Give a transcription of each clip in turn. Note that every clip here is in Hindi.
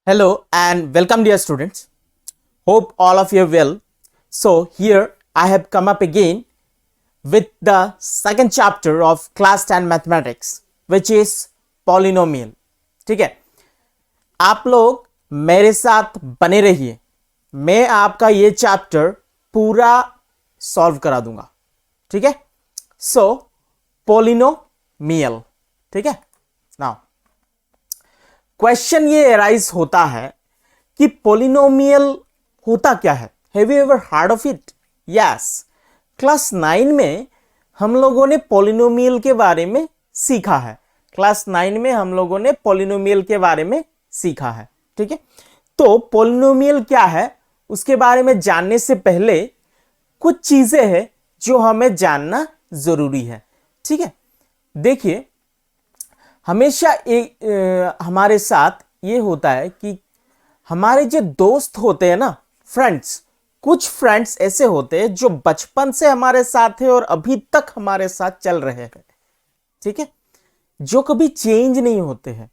Hello and welcome, dear students. Hope all of you are well. So here I have come up again with the second chapter of class 10 mathematics, which is polynomial. ठीक है, आप लोग मेरे साथ बने रहिए, मैं आपका ये चैप्टर पूरा सॉल्व करा दूंगा. ठीक है, सो पोलिनोमियल. ठीक है, नाउ क्वेश्चन ये अराइज होता है कि पोलिनोमियल होता क्या है. Have you ever heard of it? Yes, class 9 में हम लोगों ने पोलिनोमियल के बारे में सीखा है. क्लास 9 में हम लोगों ने पोलिनोमियल के बारे में सीखा है. ठीक है, तो पोलिनोमियल क्या है उसके बारे में जानने से पहले कुछ चीजें हैं जो हमें जानना जरूरी है. ठीक है, देखिए हमेशा हमारे साथ ये होता है कि हमारे जो दोस्त होते हैं ना, फ्रेंड्स, कुछ फ्रेंड्स ऐसे होते हैं जो बचपन से हमारे साथ हैं और अभी तक हमारे साथ चल रहे हैं. ठीक है, जो कभी चेंज नहीं होते हैं.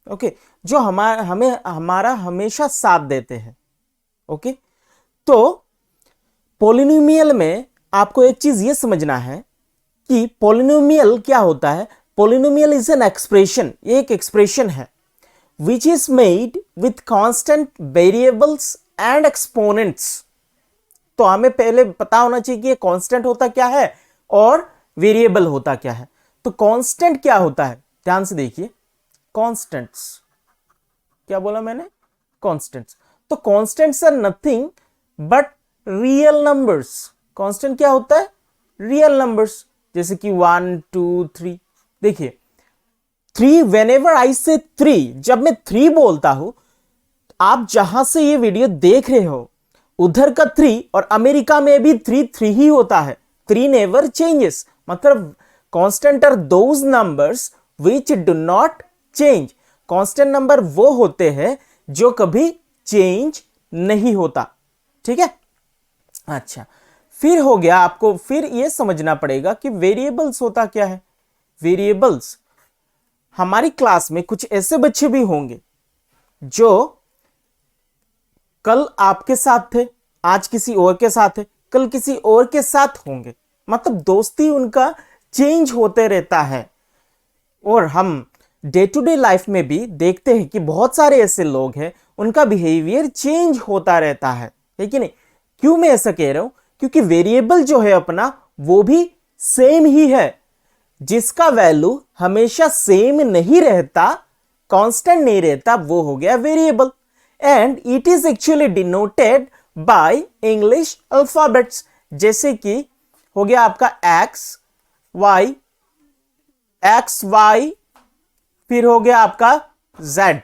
ओके, जो हमारा हमेशा साथ देते हैं. ओके, तो पोलिनोमियल में आपको एक चीज ये समझना है कि पोलिनोमियल क्या होता है. पोलिनोमियल इज एन एक्सप्रेशन, ये एक एक्सप्रेशन है which is made with constant variables and exponents. तो हमें पहले पता होना चाहिए कि ये कांस्टेंट होता क्या है और वेरिएबल होता क्या है. तो कांस्टेंट क्या होता है, ध्यान से देखिए. कांस्टेंट्स, क्या बोला मैंने? कांस्टेंट्स. तो constants are nothing but real numbers. Constant क्या होता है? रियल नंबर्स, जैसे कि 1 2 3. देखिए 3, वेनेवर आई से 3, जब मैं 3 बोलता हूं, आप जहां से ये वीडियो देख रहे हो उधर का 3 और अमेरिका में भी 3 ही होता है. 3 नेवर चेंजेस. मतलब constant are those numbers which do not change. Constant number वो होते हैं जो कभी चेंज नहीं होता. ठीक है, अच्छा, फिर हो गया. आपको फिर ये समझना पड़ेगा कि वेरिएबल्स होता क्या है. वेरिएबल्स, हमारी क्लास में कुछ ऐसे बच्चे भी होंगे जो कल आपके साथ थे, आज किसी और के साथ है, कल किसी और के साथ होंगे. मतलब दोस्ती उनका चेंज होते रहता है. और हम डे टू डे लाइफ में भी देखते हैं कि बहुत सारे ऐसे लोग हैं उनका बिहेवियर चेंज होता रहता है. लेकिन क्यों मैं ऐसा कह रहा हूं? क्योंकि वेरिएबल जो है अपना वो भी सेम ही है. जिसका वैल्यू हमेशा सेम नहीं रहता, कांस्टेंट नहीं रहता, वो हो गया variable. And it is actually denoted by English alphabets. जैसे कि हो गया आपका एक्स वाई, फिर हो गया आपका z.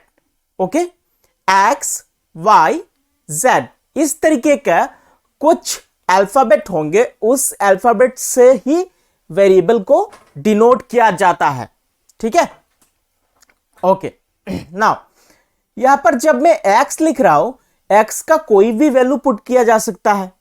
Okay, x y z, इस तरीके का कुछ अल्फाबेट होंगे. उस अल्फाबेट से ही वेरिएबल को डिनोट किया जाता है. ठीक है, ओके. नाउ यहां पर जब मैं x लिख रहा हूं, x का कोई भी वैल्यू पुट किया जा सकता है,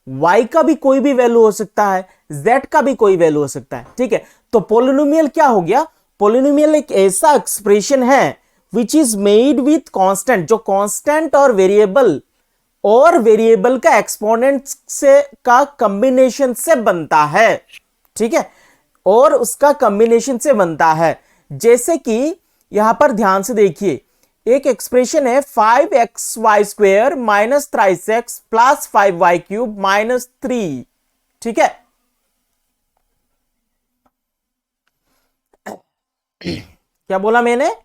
y का भी कोई भी वैल्यू हो सकता है, z का भी कोई वैल्यू हो सकता है. ठीक है, तो पोलिनोमियल क्या हो गया? पोलिनोमियल एक ऐसा एक्सप्रेशन है which is made with constant, जो कांस्टेंट और वेरिएबल का एक्सपोनेंट से का कॉम्बिनेशन से बनता है. ठीक है, और उसका कॉम्बिनेशन से बनता है. जैसे कि यहां पर ध्यान से देखिए, एक एक्सप्रेशन है 5xy² minus 3x plus 5y³ minus 3. ठीक है, क्या बोला मैंने?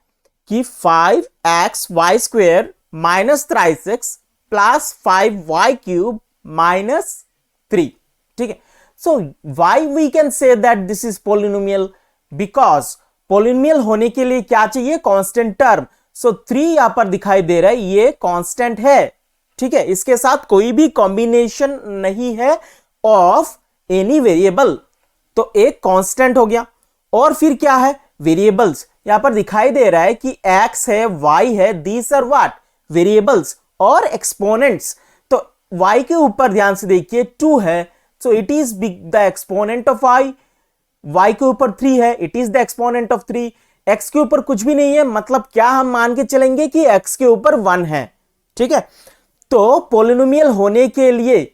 कि 5xy² minus 3x plus 5y³ minus 3. ठीक है, so why we can say that this is polynomial? because polynomial होने के लिए क्या चाहिए? Constant term. so 3 यहां पर दिखाई दे रहा है, ये कांस्टेंट है. ठीक है, इसके साथ कोई भी कॉम्बिनेशन नहीं है ऑफ एनी वेरिएबल, तो एक कांस्टेंट हो गया. और फिर क्या है? वेरिएबल्स. यहां पर दिखाई दे रहा है कि x है, y है, these are what? वेरिएबल्स और एक्सपोनेंट्स. तो y के ऊपर ध्यान से देखिए 2 है, so it is the exponent of y. y के ऊपर 3 है, it is the exponent of 3. x के ऊपर कुछ भी नहीं है, मतलब क्या हम मान के चलेंगे कि x के ऊपर 1 है। ठीक है, तो पॉलिनोमियल होने के लिए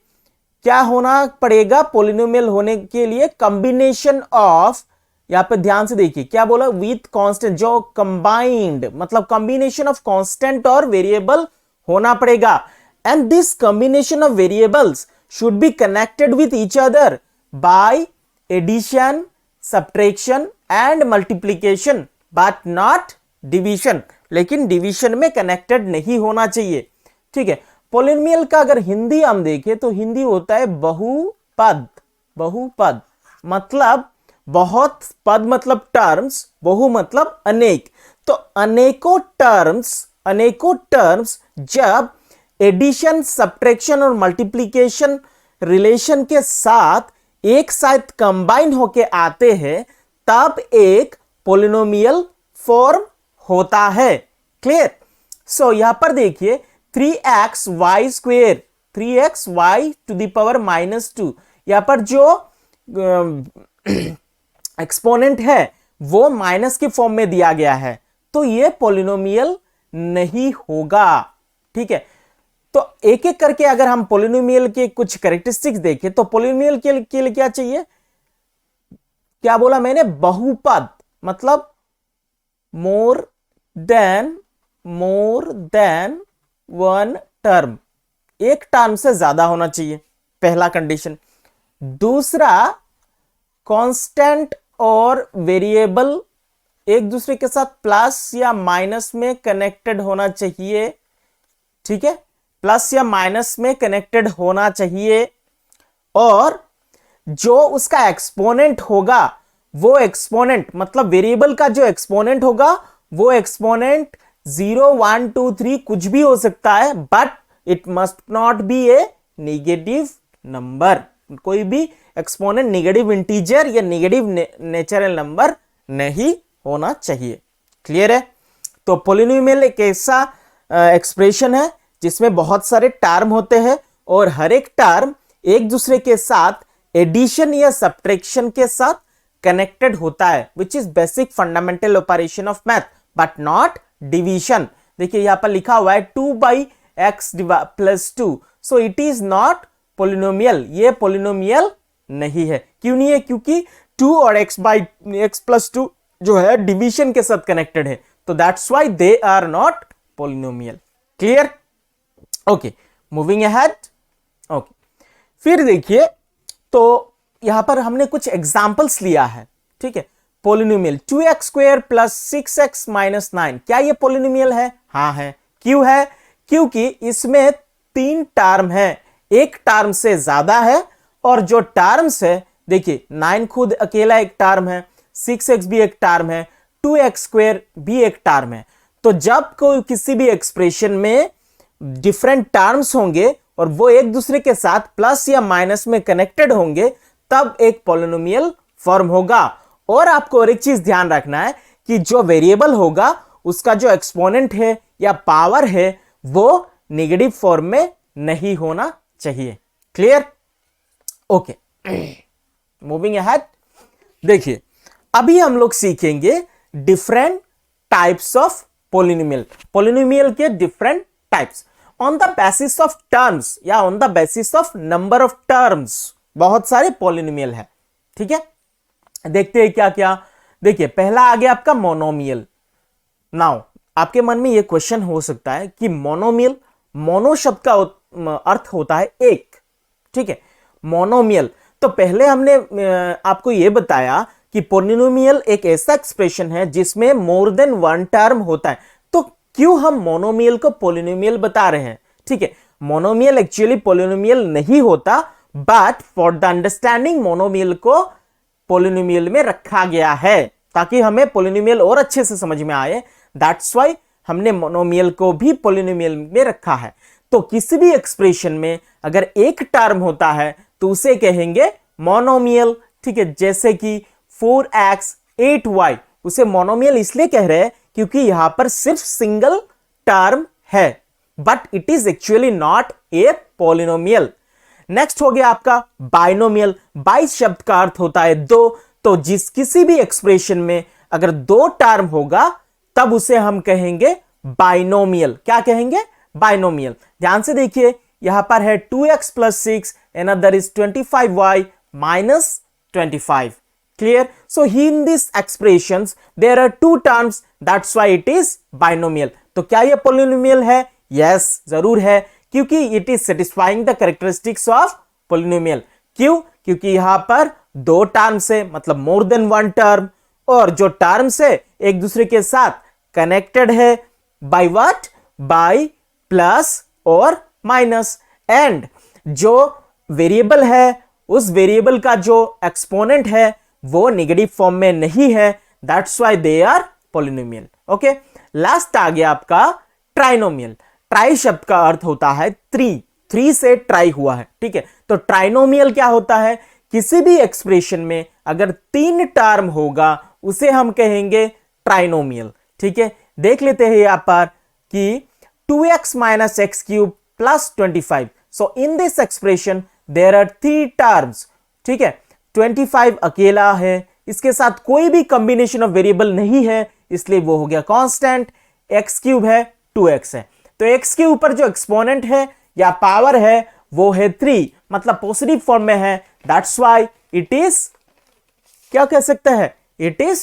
क्या होना पड़ेगा? पॉलिनोमियल होने के लिए कॉम्बिनेशन ऑफ, यहां पे ध्यान से देखिए क्या बोला, विथ कांस्टेंट, जो कंबाइंड मतलब कॉम्बिनेशन ऑफ कांस्टेंट और वेरिएबल होना पड़ेगा। And this combination of variables should be connected with each other by addition, subtraction and multiplication, but not division. लेकिन डिवीजन में कनेक्टेड नहीं होना चाहिए। ठीक है, पॉलिनोमियल का अगर हिंदी हम देखें तो हिंदी होता है बहुपद। बहुपद मतलब बहुत, पद मतलब टर्म्स, बहु मतलब अनेक। तो अनेकों टर्म्स जब एडिशन, सब्ट्रैक्शन और मल्टीप्लिकेशन रिलेशन के साथ एक साथ कंबाइन होके आते हैं, तब एक पॉलिनोमियल फॉर्म होता है। क्लियर? सो यहां पर देखिए 3xy², 3xy to the power -2, यहां पर जो एक्सपोनेंट है वो माइनस के फॉर्म में दिया गया है, तो ये पॉलिनोमियल नहीं होगा। ठीक है, तो एक एक करके अगर हम पॉलिनोमियल के कुछ कैरेक्टरिस्टिक्स देखें तो पॉलिनोमियल के लिए क्या चाहिए? क्या बोला मैंने? बहुपद मतलब मोर देन वन टर्म, एक टर्म से ज्यादा होना चाहिए, पहला कंडीशन। दूसरा, कांस्टेंट और वेरिएबल एक दूसरे के साथ प्लस या माइनस में कनेक्टेड होना चाहिए। ठीक है, प्लस या माइनस में कनेक्टेड होना चाहिए। और जो उसका एक्सपोनेंट होगा, वो एक्सपोनेंट मतलब वेरिएबल का जो एक्सपोनेंट होगा, वो एक्सपोनेंट 0, 1, 2, 3 कुछ भी हो सकता है, but it must not be A negative number. कोई भी एक्सपोनेंट नेगेटिव इंटीजर या नेगेटिव नेचुरल नंबर नहीं होना चाहिए। क्लियर है? तो पॉलिनोमियल एक ऐसा एक्सप्रेशन है जिसमें बहुत सारे टर्म होते हैं और हर एक टर्म एक दूसरे के साथ एडिशन या सब्ट्रैक्शन के साथ कनेक्टेड होता है, which is basic fundamental operation of math, but not division. देखिए यहां पर लिखा हुआ है 2/x + 2, so it is not polynomial. ये पॉलिनोमियल नहीं है। क्यों नहीं है? क्योंकि 2 और x + 2 जो है डिवीजन के साथ कनेक्टेड है, तो that's why they are not polynomial. Clear? Okay, moving ahead. Okay, फिर देखिए, तो यहां पर हमने कुछ एग्जांपल्स लिया है। ठीक है, पॉलिनोमियल 2x² + 6x - 9, क्या ये पॉलिनोमियल है? हाँ है। क्यों है? क्योंकि इसमें 3 टर्म है, एक टर्म से ज्यादा है, और जो टर्म्स है, देखिए 9 खुद अकेला एक टर्म है, 6x भी एक टर्म है, 2x² भी एक टर्म है। तो जब कोई किसी भी एक्सप्रेशन में डिफरेंट टर्म्स होंगे और वो एक दूसरे के साथ प्लस या माइनस में कनेक्टेड होंगे, तब एक पॉलिनोमियल फॉर्म होगा। और आपको और एक चीज ध्यान रखना है कि जो वेरिएबल होगा उसका जो एक्सपोनेंट है या पावर है वो नेगेटिव फॉर्म में नहीं होना चाहिए। क्लियर? Okay, moving ahead. देखिए अभी हम लोग सीखेंगे different types of polynomial, polynomial के different types on the basis of terms या on the basis of number of terms. बहुत सारे पॉलिनोमियल है। ठीक है, देखते हैं क्या क्या। देखिए पहला आ गया आपका मोनोमियल। नाउ आपके मन में यह क्वेश्चन हो सकता है कि मोनोमियल, मोनो शब्द का अर्थ होता है एक। ठीक है, मोनोमियल। तो पहले हमने आपको यह बताया कि पॉलिनोमियल एक ऐसा एक्सप्रेशन है जिसमें मोर देन वन टर्म होता है। तो क्यों हम मोनोमियल को पॉलिनोमियल बता रहे हैं? ठीक है, मोनोमियल एक्चुअली पॉलिनोमियल नहीं होता, but for the understanding monomial को पॉलिनोमियल में रखा गया है ताकि हमें पॉलिनोमियल और अच्छे से समझ में आए। दैट्स व्हाई हमने मोनोमियल को भी पॉलिनोमियल में रखा है। तो किसी भी एक्सप्रेशन में अगर एक टर्म होता है तो उसे कहेंगे मोनोमियल। ठीक है, जैसे कि 4x 8y, उसे मोनोमियल इसलिए कह रहे हैं क्योंकि यहां पर सिर्फ सिंगल टर्म है, but it is actually not a polynomial. Next हो गया आपका बाइनोमियल। बाई शब्द का अर्थ होता है दो। तो किसी भी एक्सप्रेशन में अगर दो टर्म होगा तब उसे हम कहेंगे बाइनोमियल। क्या कहेंगे? बाइनोमियल। ध्यान से देखिए, यहां पर है 2x plus 6, another is 25y minus 25. Clear? So in these expressions there are two terms, that's why it is binomial. तो क्या ये polynomial है? Yes, जरूर है, क्योंकि it is satisfying the characteristics of polynomial. क्यों? क्योंकि यहां पर दो टर्म्स है, मतलब मोर देन वन टर्म, और जो टर्म्स है एक दूसरे के साथ कनेक्टेड है बाय व्हाट? बाय प्लस और माइनस। एंड जो वेरिएबल है उस वेरिएबल का जो एक्सपोनेंट है वो नेगेटिव फॉर्म में नहीं है, that's why they are polynomial. Okay, last आ गया आपका ट्राइनोमियल। ट्राई शब्द का अर्थ होता है थ्री से ट्राई हुआ है, ठीक है। तो ट्राइनोमियल क्या होता है? किसी भी एक्सप्रेशन में अगर तीन टर्म होगा उसे हम कहेंगे ट्राइनोमियल, ठीक है। देख लेते हैं यहां पर कि 2x minus x cube plus 25. So in this expression there are three terms, ठीक है। 25 अकेला है, इसके साथ कोई भी कॉम्बिनेशन ऑफ वेरिएबल नहीं है, इसलिए वो हो गया कांस्टेंट। x क्यूब है, 2x है, तो x के ऊपर जो एक्सपोनेंट है या पावर है वो है 3, मतलब पॉजिटिव फॉर्म में है, दैट्स व्हाई इट इज, क्या कह सकते हैं? It is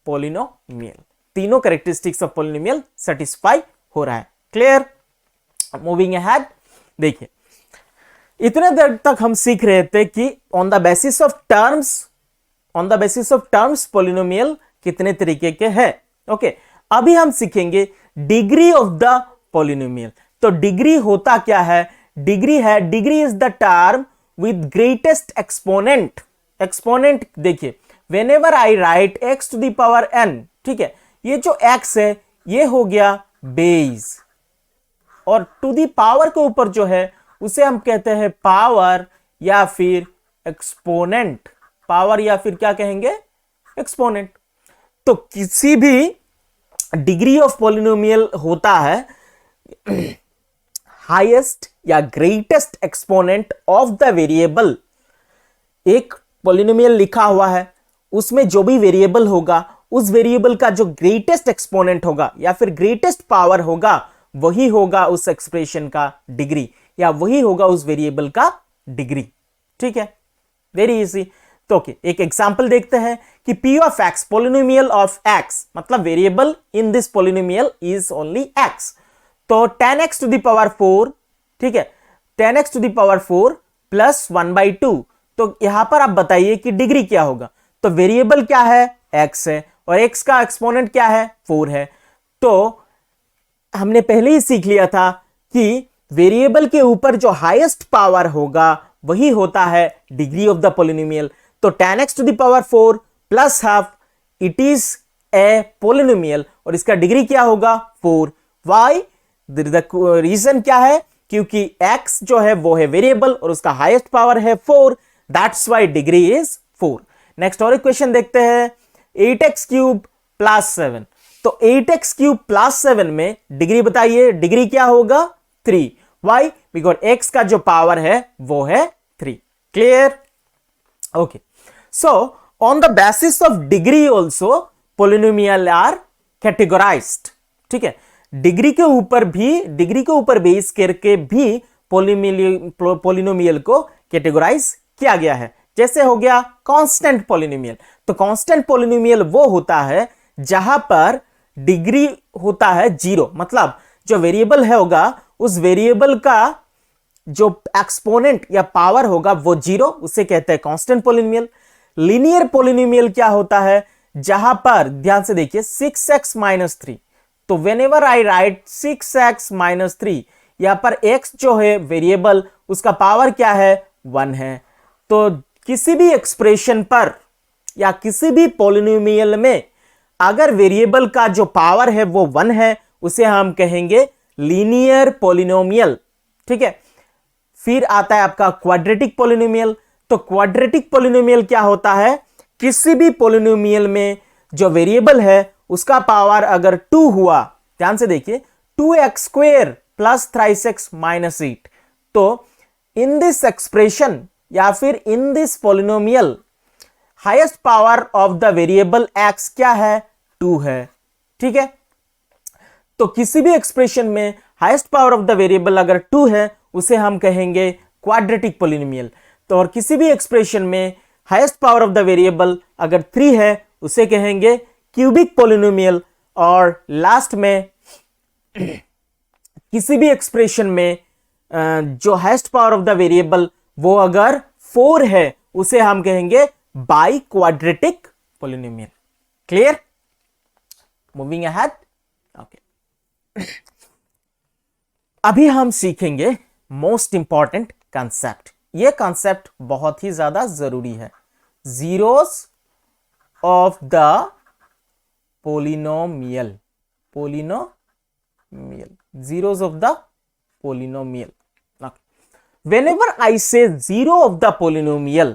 polynomial. तीनों कैरेक्टरिस्टिक्स ऑफ पॉलिनोमियल सेटिस्फाई हो रहा है। क्लियर? मूविंग अहेड, देखिए इतने देर तक हम सीख रहे थे कि on the basis of terms polynomial कितने तरीके के हैं। ओके, अभी हम सीखेंगे डिग्री ऑफ द पॉलिनोमियल। तो डिग्री होता क्या है? Degree is the term with greatest exponent. Exponent देखिए, whenever I write x to the power n, ठीक है, ये जो x है ये हो गया बेस, और टू दी पावर के ऊपर जो है उसे हम कहते हैं पावर या फिर एक्सपोनेंट। पावर या फिर क्या कहेंगे? एक्सपोनेंट। तो किसी भी डिग्री ऑफ पॉलिनोमियल होता है हाईएस्ट या greatest exponent of the variable. एक पॉलिनोमियल लिखा हुआ है, उसमें जो भी वेरिएबल होगा उस वेरिएबल का जो ग्रेटेस्ट एक्सपोनेंट होगा या फिर ग्रेटेस्ट पावर होगा वही होगा उस एक्सप्रेशन का डिग्री, या वही होगा उस वेरिएबल का डिग्री, ठीक है। Very easy. तो ओके, एक एग्जांपल देखते हैं कि p of x polynomial of x, मतलब variable in this polynomial is only x। तो 10x टू द पावर 4, ठीक है, 10x to the power 4 plus 1/2। तो यहां पर आप बताइए कि डिग्री क्या होगा? तो वेरिएबल क्या है? x है, और x का एक्सपोनेंट क्या है? 4 है। तो हमने पहले ही सीख लिया था कि वेरिएबल के ऊपर जो हाईएस्ट पावर होगा वही होता है डिग्री ऑफ द पॉलिनोमियल। तो 10x to the power 4 plus half, it is a polynomial, और इसका डिग्री क्या होगा? 4। वाई? द रीजन क्या है? क्योंकि x जो है वो है वेरिएबल और उसका हाईएस्ट पावर है 4, that's why degree is 4। Next और इक्वेशन देखते हैं, 8x क्यूब प्लस 7। तो 8x क्यूब प्लस 7 में डिग्री बताइए, डिग्री क्या होगा? 3। वाई? बिकॉज x का जो पावर है वो है 3। Clear? Okay, so on the basis of degree also polynomial are categorised, ठीक है। डिग्री के ऊपर बेस करके भी पॉलिनोमियल को कैटेगराइज किया गया है। जैसे हो गया कांस्टेंट पॉलिनोमियल। तो कांस्टेंट पॉलिनोमियल वो होता है जहां पर डिग्री होता है 0, मतलब जो वेरिएबल है होगा उस वेरिएबल का जो एक्सपोनेंट या पावर होगा वो 0, उसे कहते हैं कांस्टेंट पॉलिनोमियल। लीनियर पॉलिनोमियल क्या होता है? जहां पर ध्यान से देखिए 6x minus 3, तो वेनेवर आई राइट 6x minus 3, यहां पर x जो है वेरिएबल उसका पावर क्या है? 1 है। तो किसी भी एक्सप्रेशन पर या किसी भी पॉलिनोमियल में अगर वेरिएबल का जो पावर है वो 1 है उसे हम कहेंगे लीनियर पॉलिनोमियल, ठीक है। फिर आता है आपका क्वाड्रेटिक पॉलिनोमियल। तो क्वाड्रेटिक पॉलिनोमियल क्या होता है? किसी भी पॉलिनोमियल में जो वेरिएबल है उसका पावर अगर 2 हुआ, ध्यान से देखिए 2x square plus 3x minus 8, तो इन दिस एक्सप्रेशन या फिर in this polynomial highest power of the variable x क्या है? 2 है, ठीक है। तो किसी भी एक्सप्रेशन में highest power of the variable अगर 2 है उसे हम कहेंगे क्वाड्रेटिक पॉलिनोमियल। तो और किसी भी एक्सप्रेशन में highest power of the variable अगर 3 है उसे कहेंगे क्यूबिक पॉलिनोमियल। और लास्ट में किसी भी एक्सप्रेशन में जो highest power of the variable वो अगर 4 है उसे हम कहेंगे by quadratic polynomial. Clear? Moving ahead. Okay, अभी हम सीखेंगे मोस्ट इंपॉर्टेंट कंसेप्ट। यह कंसेप्ट बहुत ही ज्यादा जरूरी है, zeros of the polynomial. Zeros of the polynomial. Whenever I say zero of the polynomial,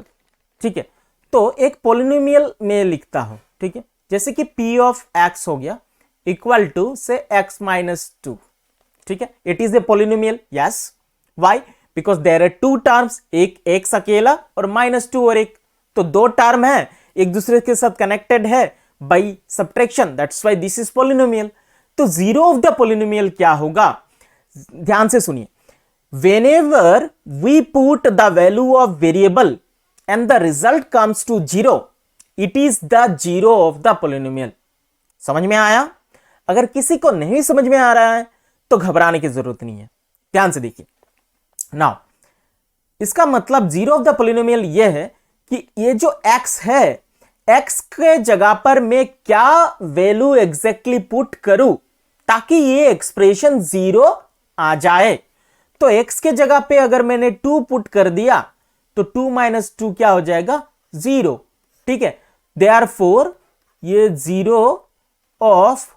ठीक है, तो एक पोलिनोमियल में लिखता हूं, ठीक है, जैसे कि p ऑफ x हो गया इक्वल टू से x माइनस 2, ठीक है, it is a polynomial. Yes, why? Because there are two terms, एक x अकेला और माइनस 2 और एक, तो दो टर्म है एक दूसरे के साथ कनेक्टेड है by subtraction, that's why this is polynomial. तो जीरो ऑफ द पोलिनोमियल क्या होगा? ध्यान से सुनिए, whenever we put the value of variable and the result comes to 0, it is the zero of the polynomial। समझ में आया? अगर किसी को नहीं समझ में आ रहा है तो घबराने की जरूरत नहीं है, ध्यान से देखिए। नाउ इसका मतलब जीरो ऑफ द पोलिनोमियल यह है कि ये जो x है, x के जगह पर मैं क्या वैल्यू एग्जैक्टली पुट करूं ताकि ये एक्सप्रेशन जीरो आ जाए। तो x के जगह पे अगर मैंने 2 पुट कर दिया तो 2 माइनस 2 क्या हो जाएगा? 0, ठीक है। देयरफॉर ये जीरो ऑफ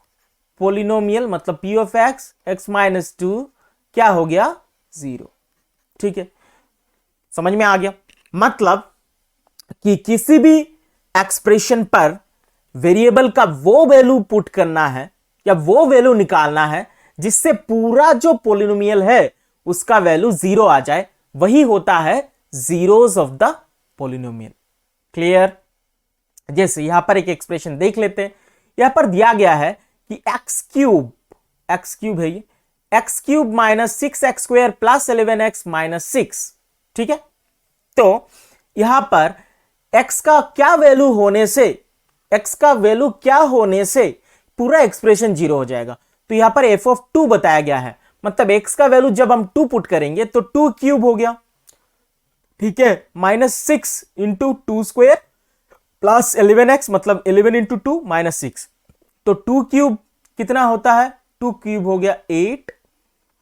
पोलिनोमियल मतलब p ऑफ x माइनस 2 क्या हो गया? 0, ठीक है। समझ में आ गया? मतलब कि किसी भी एक्सप्रेशन पर वेरिएबल का वो वैल्यू पुट करना है या वो वैल्यू निकालना है जिससे पूरा जो पोलिनोमियल है उसका वैल्यू 0 आ जाए, वही होता है zeros of the polynomial. Clear? जैसे यहां पर एक एक्सप्रेशन देख लेते हैं। यहां पर दिया गया है कि एक्स क्यूब है ये, x cube minus 6x square plus 11x minus 6, ठीक है। तो यहां पर x का क्या वैल्यू होने से पूरा एक्सप्रेशन 0 हो जाएगा। तो यहां पर f ऑफ 2 बताया गया है, मतलब x का वैल्यू जब हम 2 पुट करेंगे तो 2 क्यूब हो गया, ठीक है, minus 6 into 2 square plus 11x मतलब 11 इंटू 2 माइनस 6। तो 2 क्यूब कितना होता है? 2 क्यूब हो गया 8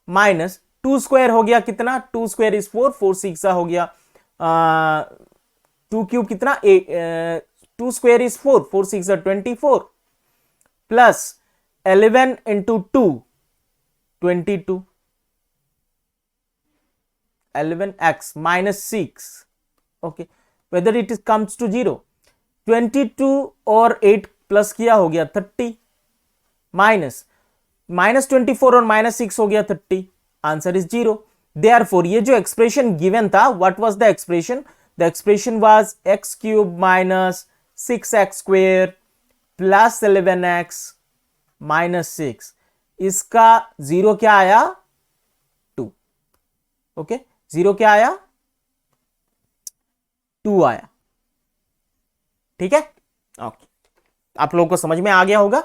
माइनस 2 स्क्वायर हो गया कितना? 2 स्क्वायर इज 4, 4 6 हो गया 2 क्यूब कितना? 2 square is 4, 4 6 24 plus 11 into 2 22, 11x minus 6, okay, whether it is comes to 0, 22 और 8 प्लस किया हो गया 30 माइनस 24 और माइनस 6 हो गया 30, आंसर इज 0। देयरफॉर ये जो एक्सप्रेशन गिवन था, what was the expression? The expression was x cube minus 6x square plus 11x minus 6। इसका 0 क्या आया? 2, ओके, 0 क्या आया? 2 आया, ठीक है। ओके, आप लोगों को समझ में आ गया होगा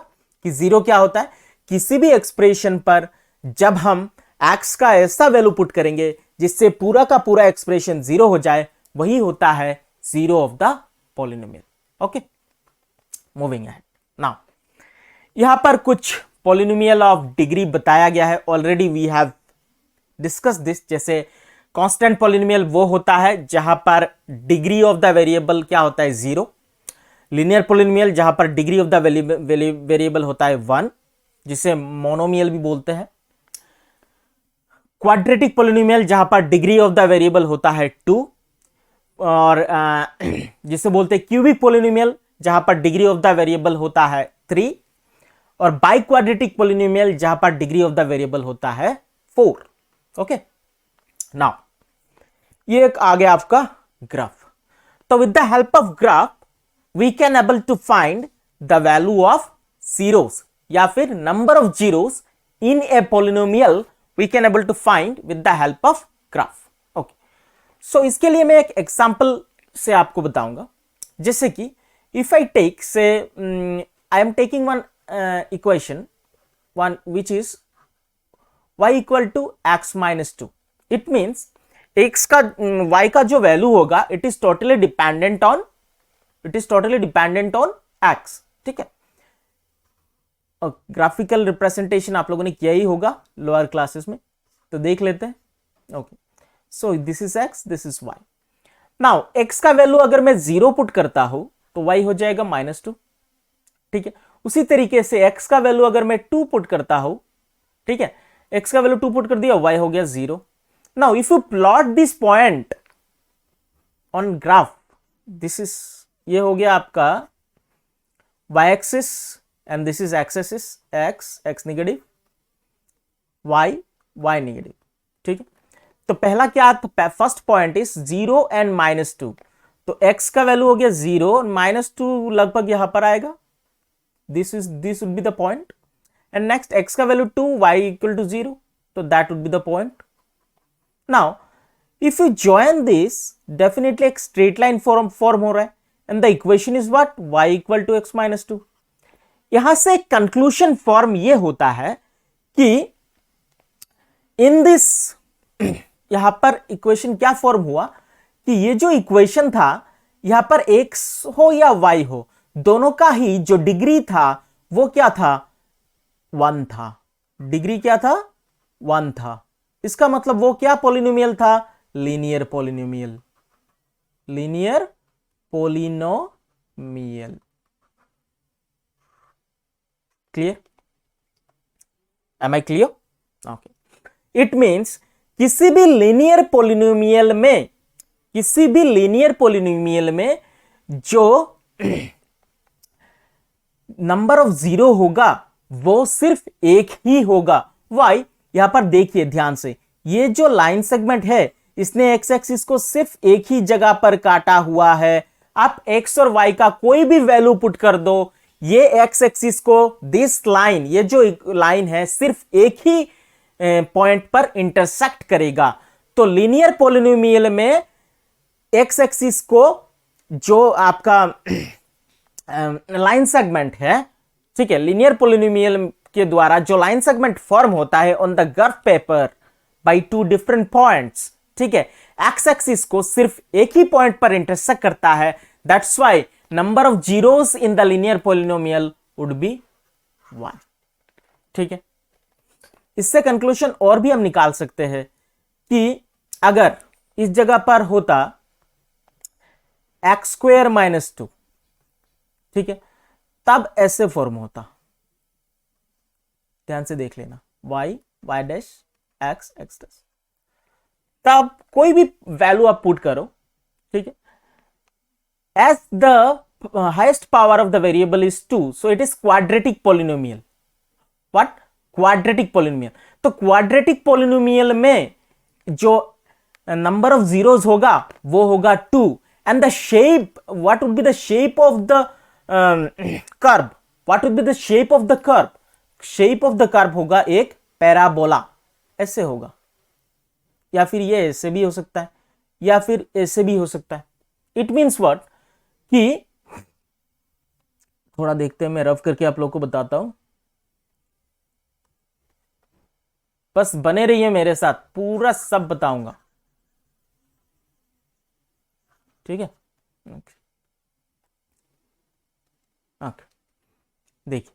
कि 0 क्या होता है। किसी भी एक्सप्रेशन पर जब हम x का ऐसा वैल्यू पुट करेंगे जिससे पूरा का पूरा एक्सप्रेशन 0 हो जाए, वही होता है zero of the polynomial. Okay, moving ahead. Now यहां पर कुछ पॉलिनोमियल ऑफ डिग्री बताया गया है, already we have discuss this. जैसे कांस्टेंट पॉलिनोमियल वो होता है जहां पर डिग्री ऑफ द वेरिएबल क्या होता है? 0। लीनियर पॉलिनोमियल जहां पर डिग्री ऑफ द वेरिएबल होता है 1, जिसे मोनोमियल भी बोलते हैं। क्वाड्रेटिक पॉलिनोमियल जहां पर डिग्री ऑफ द वेरिएबल होता है 2, और जिसे बोलते हैं क्यूबिक पॉलिनोमियल जहां पर डिग्री ऑफ द वेरिएबल होता है 3, और बाई क्वाड्रेटिक पॉलिनोमियल जहां पर डिग्री ऑफ द वेरिएबल होता है 4। ओके, नाउ ये एक आ गया आपका ग्राफ। तो with the help of graph we can able to find the value of zeros या फिर number of zeros in a polynomial we can able to find with the help of graph. Okay. So इसके लिए मैं एक example से आपको बताऊंगा, जैसे कि if I take say I am taking one equation one which is y equal to x minus 2. It means x का y का जो वैल्यू होगा it is totally dependent on x. ठीक है, और ग्राफिकल रिप्रेजेंटेशन आप लोगों ने किया ही होगा लोअर क्लासेस में, तो देख लेते हैं. Okay, so this is x, this is y. Now x का वैल्यू अगर मैं 0 पुट करता हूं तो y हो जाएगा -2. ठीक है, उसी तरीके से x का वैल्यू अगर मैं 2 पुट करता हूं, ठीक है, x का वैल्यू 2 पुट कर दिया, y हो गया 0. Now if you plot this point on graph, this is, ये हो गया आपका y axis and this is x axis, x negative, y negative. ठीक है, तो पहला क्या था, फर्स्ट पॉइंट इज 0 एंड -2, तो x का वैल्यू हो गया 0, -2 लगभग यहां पर आएगा, this would be the point. And next x का वैल्यू 2, y इक्वल टू 0, तो that would be the point. Now if you join this, definitely एक स्ट्रेट लाइन फॉर्म हो रहा है and the equation is what, y equal to x minus 2. यहां से कंक्लूजन फॉर्म ये होता है कि इन दिस, यहां पर इक्वेशन क्या फॉर्म हुआ कि ये जो इक्वेशन था, यहां पर x हो या y हो, दोनों का ही जो डिग्री था वो क्या था, 1 था. डिग्री क्या था, 1 था. इसका मतलब वो क्या पॉलिनोमियल था, linear polynomial. Clear? Am I clear? Okay. It means किसी भी लीनियर पॉलिनोमियल में जो नंबर ऑफ जीरो होगा वो सिर्फ एक ही होगा. वाई? यहां पर देखिए ध्यान से, ये जो लाइन सेगमेंट है इसने एक्स एक्सिस को सिर्फ एक ही जगह पर काटा हुआ है. आप एक्स और वाई का कोई भी वैल्यू पुट कर दो, ये एक्स एक्सिस को, दिस लाइन, ये जो लाइन है सिर्फ एक ही पॉइंट पर इंटरसेक्ट करेगा. तो लीनियर पॉलिनोमियल में एक्स एक्सिस को जो आपका लाइन सेगमेंट है, ठीक है, लीनियर पॉलिनोमियल के द्वारा जो लाइन सेगमेंट फॉर्म होता है on the graph paper by 2 different points, ठीक है, एक्स एक्सिस को सिर्फ एक ही पॉइंट पर इंटरसेक्ट करता है. That's why number of zeros in the linear polynomial would be 1. ठीक है, इससे कंक्लूजन और भी हम निकाल सकते हैं कि अगर इस जगह पर होता x स्क्वायर -2, ठीक है, तब ऐसे फॉर्म होता. ध्यान से देख लेना, y डैश x डैश. तब कोई भी वैल्यू आप पुट करो, ठीक है, as the highest power of the variable is 2, so it is quadratic polynomial. What? Quadratic polynomial. तो quadratic polynomial में जो number of zeros होगा वो होगा 2, and the shape, what would be the shape of the curve? What would be the shape of the curve? Shape of the curve होगा एक पैराबोला, ऐसे होगा, या फिर ये ऐसे भी हो सकता है, या फिर ऐसे भी हो सकता है. इट मीन्स व्हाट, कि थोड़ा देखते हैं, मैं रफ करके आप लोगों को बताता हूं, बस बने रहिए मेरे साथ, पूरा सब बताऊंगा. ठीक है, ओके. देखिए,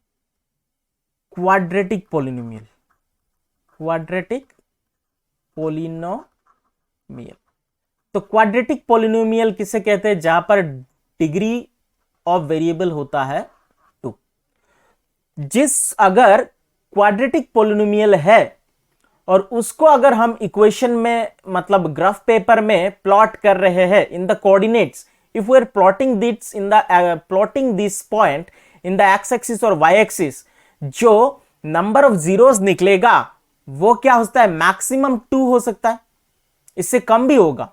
क्वाड्रेटिक पॉलिनोमियल, तो क्वाड्रेटिक पॉलिनोमियल किसे कहते हैं, जहां पर डिग्री ऑफ वेरिएबल होता है 2. अगर क्वाड्रेटिक पॉलिनोमियल है और उसको अगर हम इक्वेशन में, मतलब ग्राफ पेपर में प्लॉट कर रहे हैं in the coordinates, if we are plotting this point in the x axis और वाई एक्सिस, जो नंबर ऑफ जीरोस निकलेगा वो क्या होता है, मैक्सिमम 2 हो सकता है, इससे कम भी होगा,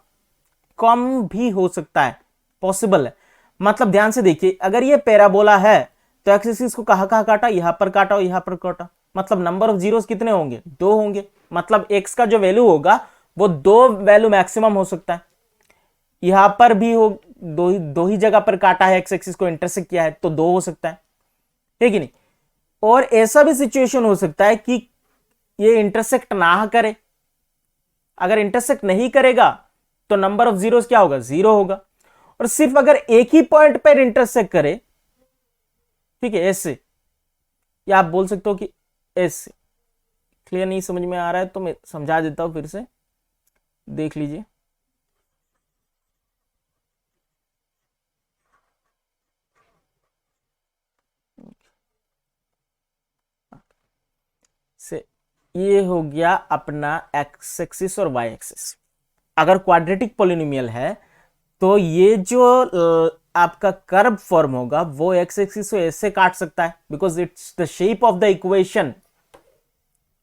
कम भी हो सकता है, पॉसिबल है. मतलब ध्यान से देखिए, अगर ये पैराबोला है तो एक्स एक्सिस को कहाँ कहाँ काटा, यहां पर काटा और यहां पर काटा, मतलब नंबर ऑफ जीरोस कितने होंगे, 2 होंगे। मतलब एक्स का जो वैल्यू होगा वो 2 वैल्यू मैक्सिमम हो सकता है। यहां पर भी हो, दो ही जगह पर काटा है, एक्स एक्सिस को इंटरसेक्ट किया है, तो 2 हो सकता है कि नहीं। और ऐसा भी सिचुएशन हो सकता है कि ये इंटरसेक्ट ना करे। अगर इंटरसेक्ट नहीं करेगा तो नंबर ऑफ जीरोस क्या होगा, 0 होगा। और सिर्फ अगर एक ही पॉइंट पर इंटरसेक्ट करे, ठीक है, ऐसे, या आप बोल सकते हो कि ऐसे। क्लियर नहीं समझ में आ रहा है तो मैं समझा देता हूं, फिर से देख लीजिए। से ये हो गया अपना एक्स एक्सिस और वाई एक्सिस। अगर क्वाड्रेटिक पॉलिनोमियल है तो ये जो आपका कर्व फॉर्म होगा वो एक्स एक्सिस को ऐसे काट सकता है, because it's the shape of the equation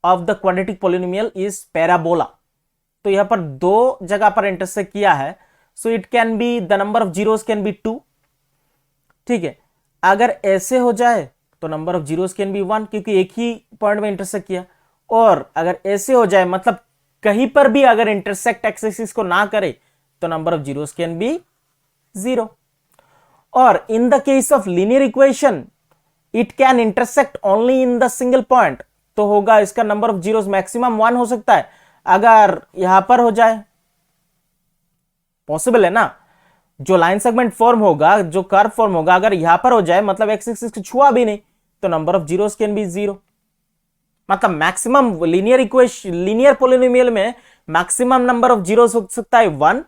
of the quadratic polynomial is parabola. तो यहां पर 2 जगह पर इंटरसेक्ट किया है, so it can be the number of zeros can be 2। ठीक है, अगर ऐसे हो जाए तो number of zeros can be 1, क्योंकि एक ही पॉइंट में इंटरसेक्ट किया। और अगर ऐसे हो जाए, मतलब कहीं पर भी अगर इंटरसेक्ट एक्स एक्सिस को ना करे, तो number of zeros can B 0। और in the case of linear equation it can intersect only in the single point, तो होगा इसका नंबर ऑफ जीरोस मैक्सिमम 1 हो सकता है। अगर यहां पर हो जाए, पॉसिबल है ना, जो लाइन सेगमेंट फॉर्म होगा, जो कर्व फॉर्म होगा, अगर यहां पर हो जाए, मतलब एक्स एक्सिस को छुआ भी नहीं, तो number of zeros can B 0। मतलब maximum linear equation, linear polynomial में मैक्सिमम नंबर ऑफ जीरोस हो सकता है 1,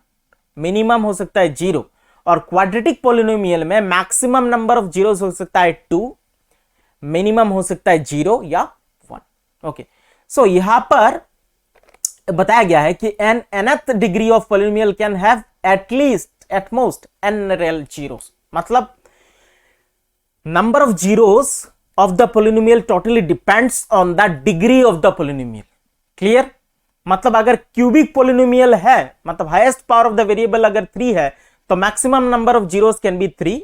मिनिमम हो सकता है 0। और क्वाड्रेटिक पॉलिनोमियल में मैक्सिमम नंबर ऑफ जीरोस हो सकता है 2, मिनिमम हो सकता है 0 या 1। ओके, सो यहां पर बताया गया है कि an nth degree of polynomial can have at most n real zeros. मतलब number of zeros of the polynomial totally depends on the degree of the polynomial। Clear, मतलब अगर क्यूबिक पोलिनोमियल है, मतलब highest power of the variable अगर 3 है, तो maximum number of zeros can B 3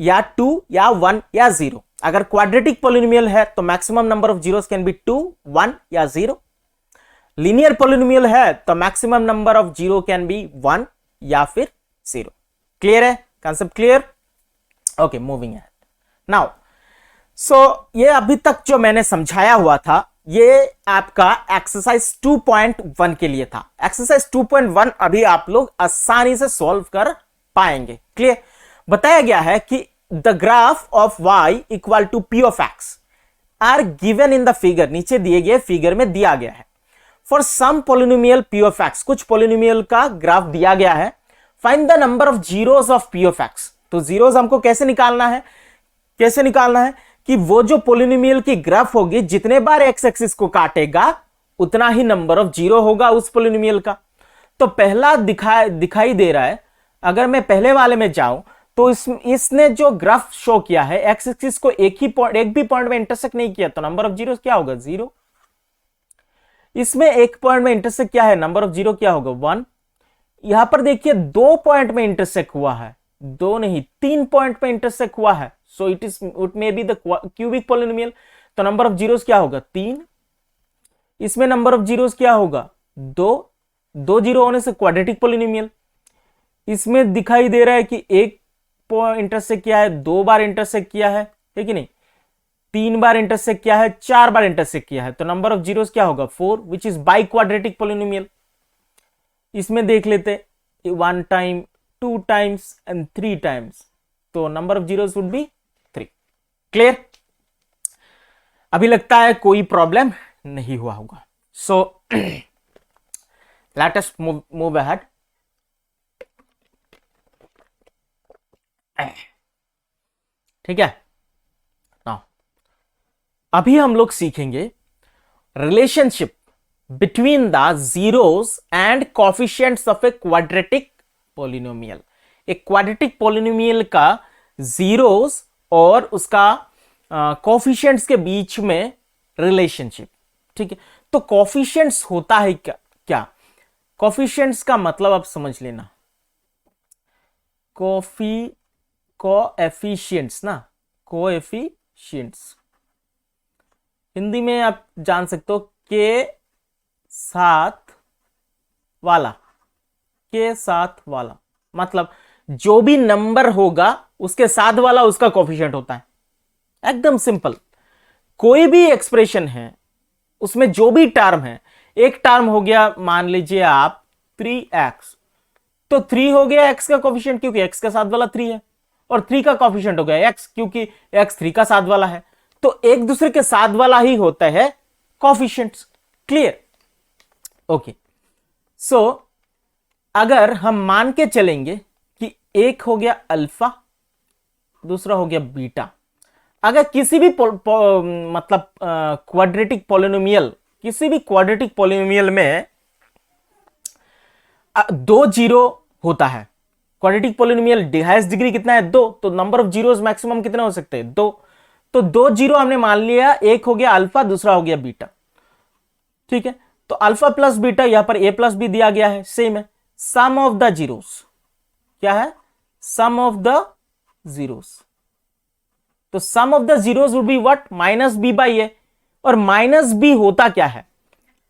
या 2 या 1 या 0। अगर क्वाड्रेटिक पोलिनोमियल है तो maximum number of zeros can be 2, 1 या 0। लीनियर पोलिनोमियल है तो maximum number of zero can be 1 या फिर 0। क्लियर है, concept clear. Okay, moving ahead now. So ये अभी तक जो मैंने समझाया हुआ था, ये आपका एक्सरसाइज 2.1 के लिए था। एक्सरसाइज 2.1 अभी आप लोग आसानी से सॉल्व कर पाएंगे। क्लियर, बताया गया है कि the graph of y equal to p of x are given in the figure, नीचे दिए गए फिगर में दिया गया है। For some polynomial p of x, कुछ पोलिनोमियल का ग्राफ दिया गया है। Find the number of zeros of p of x। तो जीरोस हमको कैसे निकालना है, कैसे निकालना है कि वो जो पोलिनोमियल की ग्राफ होगी, जितने बार एक्स एक्सिस को काटेगा उतना ही नंबर ऑफ जीरो होगा उस पोलिनोमियल का। तो पहला दिखाई दे रहा है, अगर मैं पहले वाले में जाऊं तो इसने जो ग्राफ शो किया है, एक्स एक्सिस को एक भी पॉइंट में इंटरसेक्ट नहीं किया, तो नंबर ऑफ जीरो क्या होगा, 0। इसमें एक पॉइंट में इंटरसेक्ट किया है, नंबर ऑफ जीरो क्या होगा, 1। यहां पर देखिए 2 पॉइंट में इंटरसेक्ट हुआ है, 2 नहीं 3 पॉइंट में इंटरसेक्ट हुआ है, so it may be the cubic polynomial. तो नंबर ऑफ जीरोस क्या होगा, 3। इसमें नंबर ऑफ जीरोस क्या होगा, 2 जीरो होने से क्वाड्रेटिक पॉलिनोमियल। इसमें दिखाई दे रहा है कि एक पॉइंट इंटरसेक्ट किया है, 2 बार इंटरसेक्ट किया है कि नहीं, 3 बार इंटरसेक्ट किया है, 4 बार इंटरसेक्ट किया है, तो नंबर ऑफ जीरोस क्या होगा, 4, which is by quadratic polynomial. इसमें देख लेते 1 टाइम, 2 टाइम्स एंड 3 टाइम्स, तो number of zeros would B 3। Clear, अभी लगता है कोई प्रॉब्लम नहीं हुआ होगा। So let us move ahead. ठीक है, नाउ अभी हम लोग सीखेंगे relationship between the zeros and coefficients of A quadratic polynomial. एक क्वाड्रेटिक पॉलिनोमियल का जीरोस और उसका कोफिशिएंट्स के बीच में रिलेशनशिप। ठीक है, तो कोफिशिएंट्स होता है क्या कोफिशिएंट्स का मतलब आप समझ लेना, कोएफिशिएंट्स ना, कोएफिशिएंट्स। हिंदी में आप जान सकते हो के साथ वाला, के साथ वाला मतलब जो भी नंबर होगा उसके साथ वाला उसका कोफिशिएंट होता है। एकदम सिंपल। कोई भी एक्सप्रेशन है उसमें जो भी टर्म है, एक टर्म हो गया मान लीजिए आप 3x, तो 3 हो गया x का कोफिशिएंट क्योंकि x का साथ वाला 3 है, और 3 का कोफिशिएंट हो गया x क्योंकि x 3 का साथ वाला है। तो एक दूसरे के साथ वाला ही होता है कोफिशिएंट्स। क्लियर? ओके। सो अगर हम मान के चलेंगे कि एक हो गया अल्फा, दूसरा हो गया बीटा, अगर किसी भी मतलब क्वाड्रेटिक पॉलिनोमियल, किसी भी क्वाड्रेटिक पॉलिनोमियल में दो जीरो होता है, क्वाड्रेटिक पॉलिनोमियल हाईएस्ट डिग्री कितना है? 2, तो नंबर ऑफ जीरोस मैक्सिमम कितने हो सकते हैं? 2। तो 2 जीरो हमने मान लिया, एक हो गया अल्फा, दूसरा हो गया बीटा। ठीक है, तो अल्फा प्लस बीटा, यहां पर ए प्लस बी दिया गया है, सेम है। सम ऑफ द जीरोस क्या है? Sum of the zeros. तो sum of the zeros would be what? Minus b by a. और माइनस बी होता क्या है?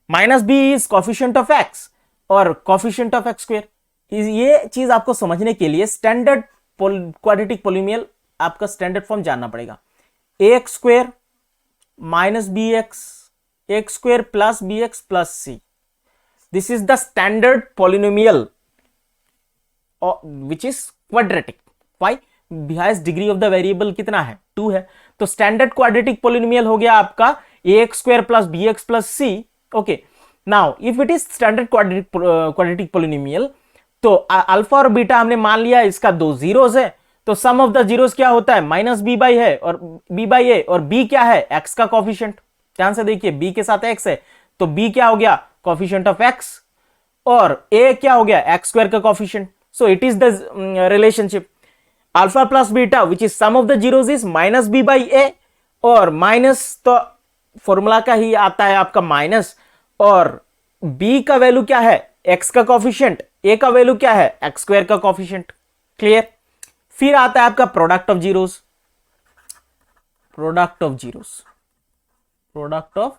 Minus b is coefficient of x और कोफिशिएंट ऑफ एक्स स्क्वायर। ये चीज आपको समझने के लिए स्टैंडर्ड क्वाड्रेटिक पॉलिनोमियल आपका स्टैंडर्ड फॉर्म जानना पड़ेगा। A x square minus b x, x square plus b x plus c. This is the standard polynomial which is quadratic. Why? Highest degree of the variable कितना है? 2 है। तो स्टैंडर्ड क्वाड्रेटिक पॉलिनोमियल हो गया आपका a x square plus b x plus c. Okay, now if it is standard quadratic polynomial, तो अल्फा और बीटा हमने मान लिया इसका 2 जीरोस है, तो सम ऑफ द जीरोस क्या होता है? माइनस बी बाई है और बी बाई ए, और बी क्या है? एक्स का कोफिशिएंट। ध्यान से देखिए, बी के साथ एक्स है तो बी क्या हो गया? कोफिशिएंट ऑफ एक्स, और ए क्या हो गया? एक्स स्क्वायर का coefficient. So it is the relationship alpha plus beta which is sum of the zeros is minus b by a, और माइनस तो फॉर्मूला का ही आता है आपका माइनस, और b का वैल्यू क्या है? x का कोफिशिएंट, a का वैल्यू क्या है? एक्स स्क्वायर का कोफिशिएंट। क्लियर? फिर आता है आपका product of zeros. Product of zeros, product of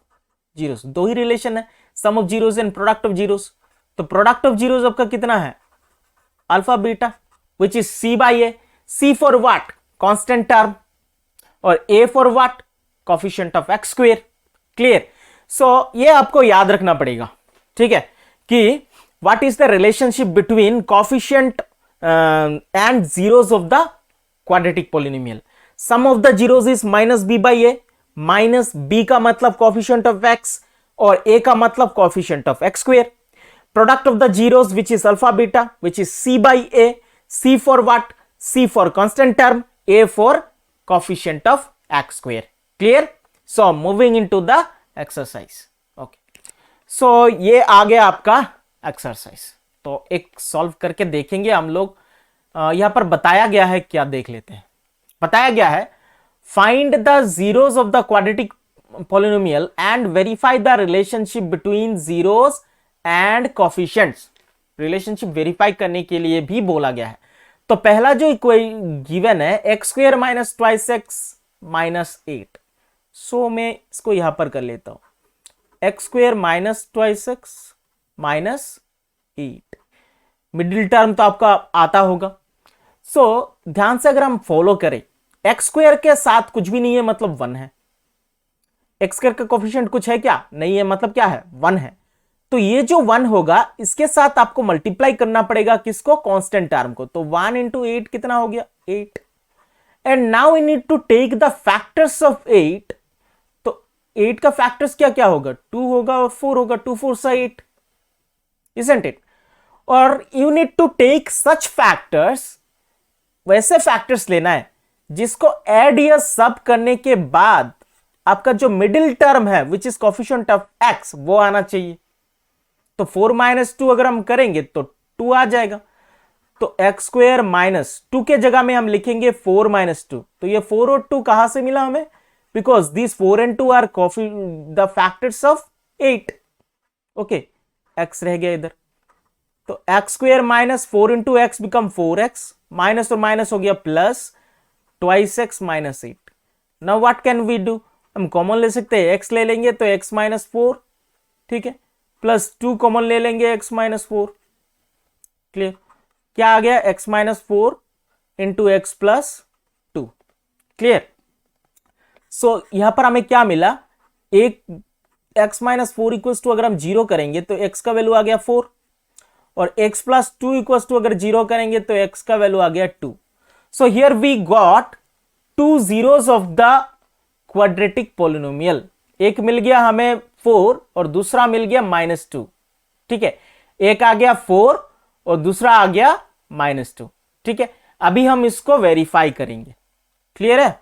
zeros, दो ही रिलेशन है, sum of zeros and product of zeros. तो प्रोडक्ट ऑफ जीरोस आपका कितना है? Alpha beta which is c by a. c for what? Constant term, और a for what? Coefficient of x square. Clear? So ये आपको याद रखना पड़ेगा, ठीक है, कि what is the relationship between coefficient and zeros of the quadratic polynomial. Sum of the zeros is minus b by a, minus b का मतलब कोफिशिएंट ऑफ एक्स और a का मतलब coefficient of x square. Product of the zeros which is alpha beta which is c by a. c for what? c for constant term, a for coefficient of x square. Clear? So moving into the exercise. Okay, सो ये आ गया आपका एक्सरसाइज। तो एक सॉल्व करके देखेंगे हम लोग। यहां पर बताया गया है, क्या देख लेते हैं। बताया गया है find the zeros of the quadratic polynomial and verify the relationship between zeros and coefficients. Relationship verify करने के लिए भी बोला गया है। तो पहला जो कोई गिवन है x square minus twice x minus 8। सो मैं इसको यहां पर कर लेता हूं, x square minus twice x minus 8। Middle term तो आपका आता होगा। सो ध्यान से अगर हम फॉलो करें, एक्स स्क्वायर के साथ कुछ भी नहीं है मतलब 1 है। एक्स स्क्वायर का कोफिशिएंट कुछ है क्या? नहीं है, मतलब क्या है? 1 है। तो ये जो 1 होगा इसके साथ आपको मल्टीप्लाई करना पड़ेगा, किसको? कांस्टेंट टर्म को। तो 1 इंटू 8 कितना हो गया? 8। And now we need to take the factors of 8। तो 8 का फैक्टर्स क्या क्या होगा? 2 होगा और 4 होगा। 2 4 सा 8, isn't it? और you need to take such factors, वैसे फैक्टर्स लेना है जिसको ऐड या सब करने के बाद आपका जो मिडिल टर्म है which is coefficient of x वो आना चाहिए। तो 4 माइनस 2 अगर हम करेंगे तो 2 आ जाएगा। तो एक्स स्क्वायर माइनस 2 के जगह में हम लिखेंगे 4 माइनस 2। तो ये 4 और 2 कहां से मिला हमें? Because this 4 and 2 are the factors of 8। Okay, x रह गया इधर। तो x square minus 4 into x become 4x, minus और माइनस हो गया plus, twice x minus 8। Now what can we do, हम कॉमन ले सकते हैं, x ले लेंगे तो x माइनस 4, ठीक है, प्लस 2 कॉमन ले लेंगे x माइनस 4, क्लियर, क्या आ गया x minus 4 into x plus 2, clear. So यहां पर हमें क्या मिला, एक x माइनस 4 इक्वल्स टू अगर हम जीरो करेंगे तो x का वैल्यू आ गया 4, और x प्लस 2 इक्वल्स टू अगर जीरो करेंगे तो x का वैल्यू आ गया 2। So here we got two zeros of the quadratic polynomial, एक मिल गया हमें 4 और दूसरा मिल गया -2, ठीक है, एक आ गया 4 और दूसरा आ गया -2, ठीक है। अभी हम इसको वेरीफाई करेंगे, क्लियर है।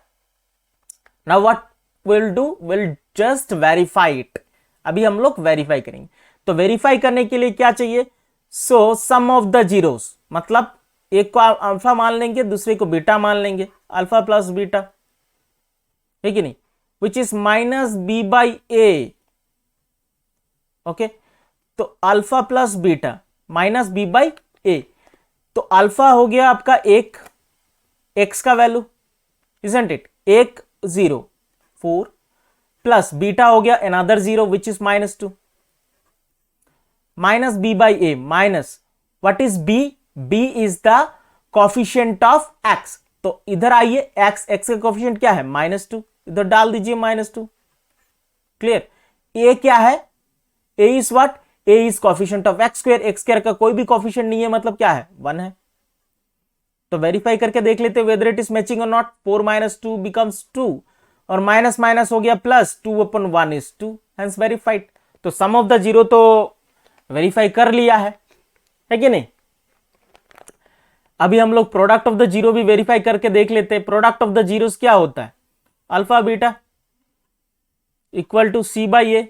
Now what will do, will just verify it, अभी हम लोग वेरीफाई करेंगे। तो वेरीफाई करने के लिए क्या चाहिए, सो सम ऑफ द जीरोस, मतलब एक को अल्फा मान लेंगे, दूसरे को बीटा मान लेंगे, अल्फा प्लस बीटा, है कि नहीं, which is minus b by a, okay. तो alpha plus beta minus b by a, तो अल्फा हो गया आपका एक, एक्स का वैल्यू, इजंट इट, एक 0 4, प्लस बीटा हो गया another 0 which is -2, minus b by a, minus what is b, b is the coefficient of x, तो इधर आइए, एक्स, एक्स का कोफिशिएंट क्या है -2, इधर डाल दीजिए -2, क्लियर। ए क्या है, a is what, a is coefficient of x square, x square का कोई भी कोफिशिएंट नहीं है, मतलब क्या है 1 है। तो वेरीफाई करके देख लेते हैं वेदर इट इज मैचिंग और नॉट, 4 - 2 बिकम्स 2, और माइनस माइनस हो गया प्लस, 2/1 इज 2, हेंस वेरीफाइड। तो सम ऑफ द जीरो तो वेरीफाई कर लिया है कि नहीं। अभी हम लोग प्रोडक्ट ऑफ द जीरो भी वेरीफाई करके देख लेते हैं। प्रोडक्ट ऑफ द जीरोस क्या होता है, alpha beta equal to c by a,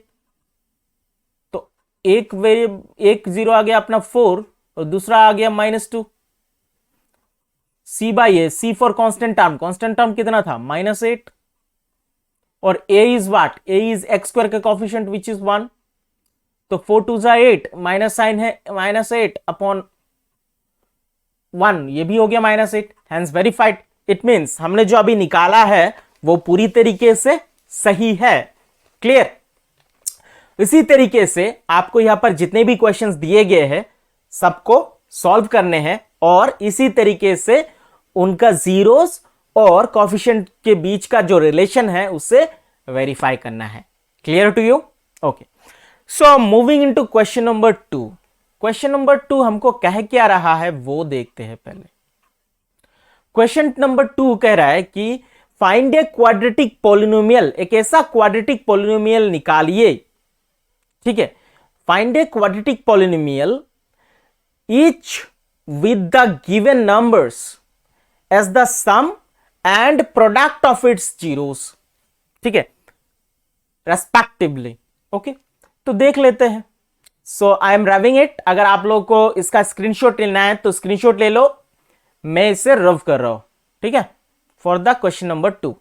तो एक जीरो आ गया अपना 4 और दूसरा आ गया -2, c by a, c for constant term कितना था -8, और a is what, a is x square का कोफिशिएंट विच इज 1, तो 4 2 8, माइनस साइन है -8 अपॉन 1, ये भी हो गया -8, हेंस वेरीफाइड। इट मींस हमने जो अभी निकाला है वो पूरी तरीके से सही है, क्लियर। इसी तरीके से आपको यहां पर जितने भी क्वेश्चंस दिए गए हैं सबको सॉल्व करने हैं, और इसी तरीके से उनका जीरोस और कोफिशिएंट के बीच का जो रिलेशन है उसे वेरीफाई करना है। Clear to you, okay. So moving into question number 2। Question number 2 हमको कह क्या रहा है वो देखते हैं पहले। क्वेश्चन नंबर 2 कह रहा है कि फाइंड ए क्वाड्रेटिक पॉलिनोमियल, एक ऐसा क्वाड्रेटिक पॉलिनोमियल निकालिए, ठीक है, find a quadratic polynomial each with the given numbers as the sum and product of its zeros, ठीक है, रेस्पेक्टिवली, ओके। तो देख लेते हैं। सो आई एम रविंग इट, अगर आप लोग को इसका स्क्रीनशॉट लेना है तो स्क्रीनशॉट ले लो, मैं इसे रव कर रहा हूं, ठीक है, फॉर द क्वेश्चन नंबर 2,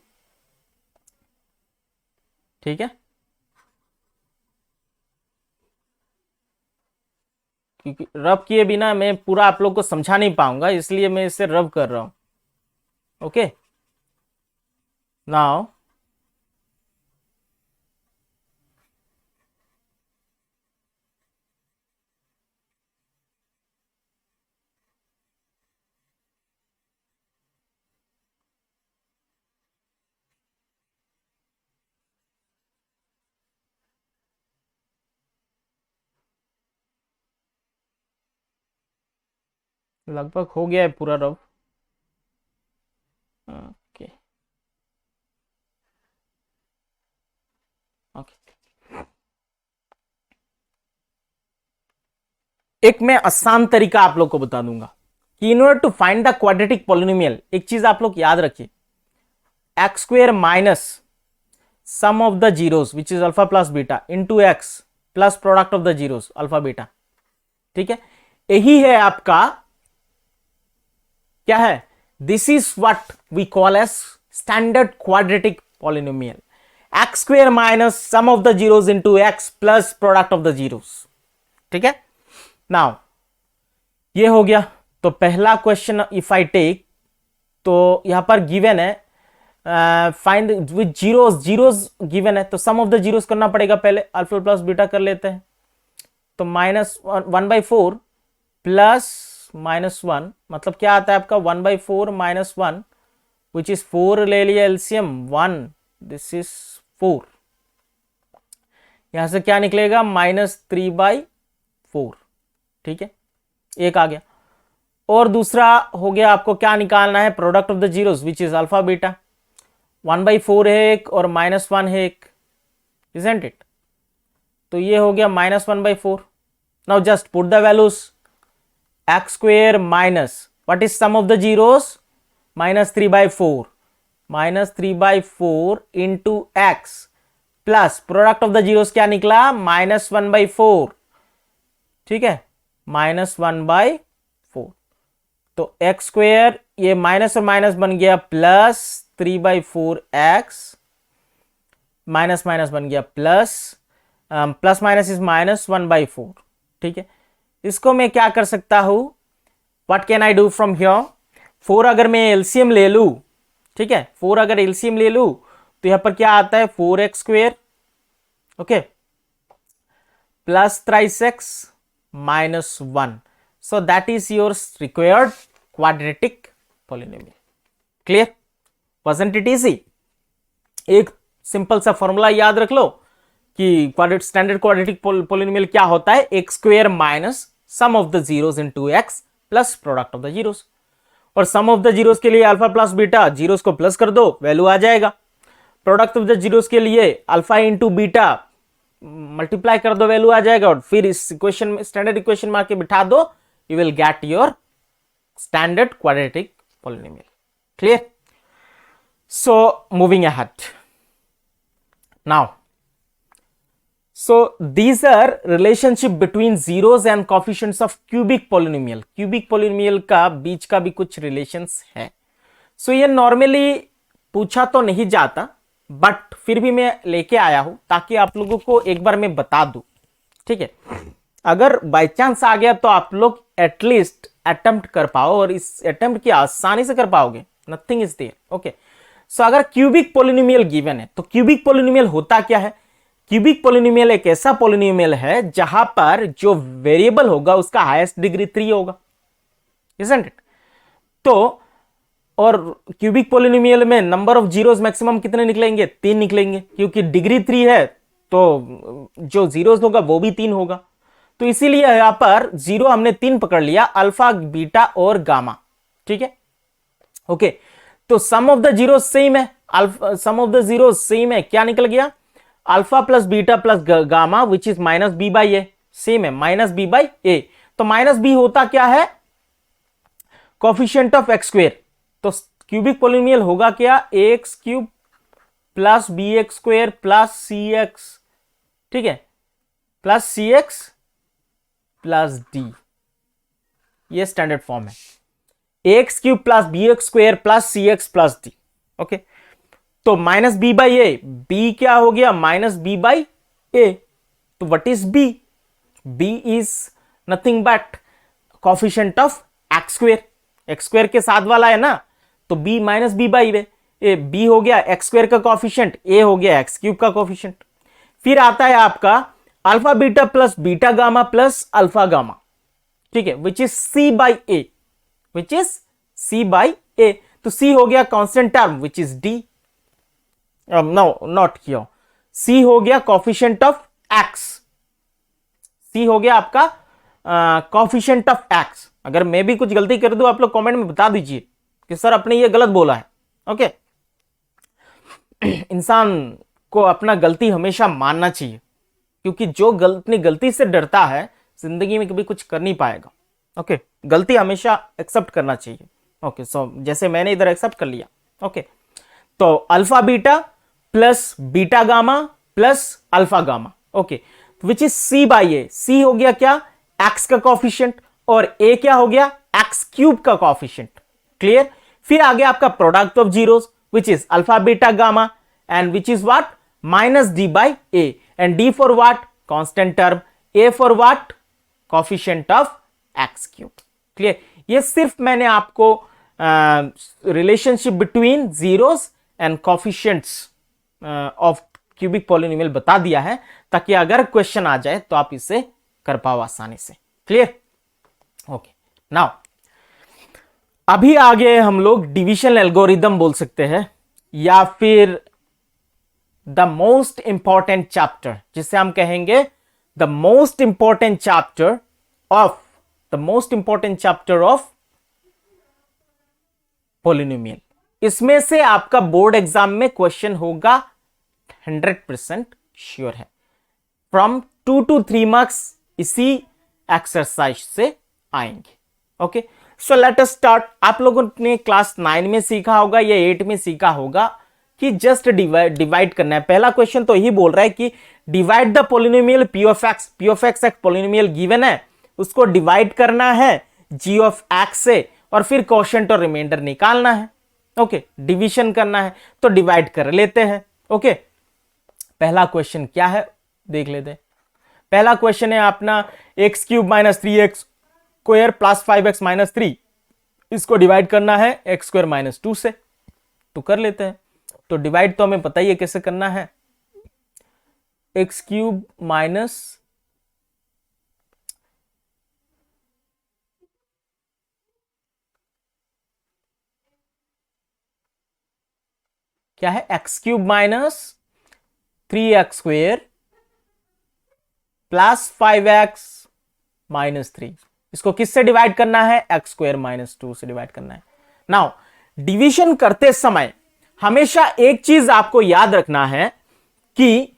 ठीक है, क्योंकि रब किए बिना मैं पूरा आप लोग को समझा नहीं पाऊंगा, इसलिए मैं इसे रब कर रहा हूं, ओके। नाउ लगभग हो गया है पूरा रब, ओके ओके। एक मैं आसान तरीका आप लोग को बता दूंगा कि in order to find the quadratic polynomial, एक चीज आप लोग याद रखिए, x square minus sum of the zeros which is alpha plus beta into x plus product of the zeros alpha beta, ठीक है, यही है आपका क्या है, this is what we call as standard quadratic polynomial, x square minus sum of the zeros into x plus product of the zeros, ठीक है। नाउ ये हो गया। तो पहला क्वेश्चन इफ आई टेक, तो यहां पर गिवन है find with zeros, zeros given है तो सम ऑफ द जीरोस करना पड़ेगा पहले, अल्फा प्लस बीटा कर लेते हैं। तो -1/4 प्लस -1 मतलब क्या आता है आपका 1/4 -1 विच इज 4 ले लिया एलसीएम 1, दिस इज 4, यहां से क्या निकलेगा -3/4, ठीक है, एक आ गया। और दूसरा हो गया आपको क्या निकालना है, product of the zeros which is alpha beta, 1/4 है एक और -1 है एक, इजंट इट, तो ये हो गया -1/4। Now just put the values, x square minus what is sum of the zeros, -3/4, -3/4 into x plus product of the zeros क्या निकला -1/4, ठीक है, -1/4। तो x स्क्वेयर ये माइनस और माइनस बन गया प्लस 3/4x, माइनस माइनस बन गया प्लस, प्लस माइनस इज -1/4, ठीक है। इसको मैं क्या कर सकता हूं, what can I do from here, 4 अगर मैं एलसीएम ले लू, ठीक है, 4 अगर एलसीएम ले लू तो यहां पर क्या आता है 4x square, okay, plus 3x minus 1, so that is your required quadratic polynomial. Clear, wasn't it easy? एक सिंपल सा फॉर्मूला याद रख लो कि स्टैंडर्ड क्वाड्रेटिक पॉलिनोमियल क्या होता है, x square minus sum of the zeros into x plus product of the zeros. और सम ऑफ द जीरोस के लिए अल्फा प्लस बीटा, जीरोस को प्लस कर दो वैल्यू आ जाएगा। प्रोडक्ट ऑफ द जीरोस के लिए अल्फा इंटू बीटा मल्टीप्लाई कर दो वैल्यू आ जाएगा, और फिर इस इक्वेशन में स्टैंडर्ड इक्वेशन मार के बिठा दो, you will get your standard quadratic polynomial. Clear? So moving ahead now, so these are relationship between zeros and coefficients of cubic polynomial। cubic polynomial का बीच का भी कुछ relations है। so ये normally पूछा तो नहीं जाता, बट फिर भी मैं लेके आया हूं ताकि आप लोगों को एक बार मैं बता दूं, ठीक है। अगर बाय चांस आ गया तो आप लोग एटलीस्ट अटेम्प्ट कर पाओ, और इस अटेम्प्ट की आसानी से कर पाओगे, नथिंग इज देयर, ओके। सो अगर क्यूबिक पॉलिनोमियल गिवन है तो क्यूबिक पॉलिनोमियल होता क्या है, क्यूबिक पॉलिनोमियल एक ऐसा पॉलिनोमियल है जहां पर जो वेरिएबल होगा उसका हाईएस्ट डिग्री 3 होगा, इजंट इट? तो और क्यूबिक पॉलिनोमियल में नंबर ऑफ जीरोस मैक्सिमम कितने निकलेंगे, 3 निकलेंगे, क्योंकि डिग्री 3 है तो जो जीरोस होगा वो भी 3 होगा। तो इसीलिए यहां पर जीरो हमने 3 पकड़ लिया, अल्फा बीटा और गामा, ठीक है, ओके। तो sum of the zero same है, alpha sum of the zero same है, क्या निकल गया alpha plus beta plus gamma which is -b/a, same है -b/a। तो -b होता क्या है, कोफिशिएंट ऑफ x स्क्वेयर। तो क्यूबिक पॉलिनोमियल होगा क्या, ax cube plus bx square plus cx, ठीक है, प्लस cx प्लस d, ये स्टैंडर्ड फॉर्म है, ax cube plus bx square plus cx plus d, okay. तो -b/a, b क्या हो गया -b/a, तो what is b, b is nothing but coefficient of x square, x square के साथ वाला है ना, तो b -b/a, b हो गया x स्क्वेयर का कोफिशिएंट, a हो गया x क्यूब का कोफिशिएंट। फिर आता है आपका alpha beta plus beta gamma plus alpha gamma, ठीक है, which is c/a, which is c/a। तो c हो गया constant term which is d, no not here, c हो गया कोफिशिएंट ऑफ x, c हो गया आपका कोफिशिएंट ऑफ x। अगर मैं भी कुछ गलती कर दूं आप लोग कमेंट में बता दीजिए कि सर आपने ये गलत बोला है, ओके। इंसान को अपना गलती हमेशा मानना चाहिए, क्योंकि जो अपनी गलती से डरता है जिंदगी में कभी कुछ कर नहीं पाएगा, ओके। गलती हमेशा एक्सेप्ट करना चाहिए, ओके। सो जैसे मैंने इधर एक्सेप्ट कर लिया, ओके। तो alpha beta plus beta gamma plus alpha gamma, okay, which is c/a। c हो गया क्या x का कोफिशिएंट, और a क्या हो गया x क्यूब का कोफिशिएंट। क्लियर? फिर आगे आपका product of zeros which is alpha beta gamma, and which is what -d/a, and d for what constant term, a for what coefficient of x cube. Clear? ये सिर्फ मैंने आपको relationship between zeros and coefficients of cubic polynomial बता दिया है, ताकि अगर क्वेश्चन आ जाए तो आप इसे कर पाओ आसानी से। क्लियर? ओके, नाउ अभी आगे हम लोग डिवीजन एल्गोरिदम बोल सकते हैं, या फिर द मोस्ट इंपॉर्टेंट चैप्टर, जिसे हम कहेंगे the most important chapter of polynomial. इसमें से आपका बोर्ड एग्जाम में क्वेश्चन होगा 100% श्योर है। फ्रॉम 2 to 3 मार्क्स इसी एक्सरसाइज से आएंगे। Okay, so let us start. आप लोगों ने क्लास 9 में सीखा होगा या 8 में सीखा होगा कि जस्ट डिवाइड करना है। पहला क्वेश्चन तो यही बोल रहा है कि divide the polynomial P of x एक पॉलिनोमियल गिवन है, उसको डिवाइड करना है जी ऑफ एक्स से, और फिर क्वोशिएंट और रिमाइंडर निकालना है। ओके, डिवीजन करना है, तो डिवाइड कर लेते हैं। ओके, पहला क्वेश्चन क्या है देख लेते हैं। पहला क्वेश्चन है अपना x cube minus 3x square plus 5x minus 3, इसको डिवाइड करना है एक्स स्क्वायर माइनस 2 से, तो कर लेते हैं। तो डिवाइड तो हमें पता ही है कैसे करना है। एक्स क्यूब माइनस क्या है, x cube minus 3x square plus 5x minus 3, इसको किससे डिवाइड करना है, एक्स स्क्वायर माइनस 2 से डिवाइड करना है। नाउ डिवीजन करते समय हमेशा एक चीज आपको याद रखना है कि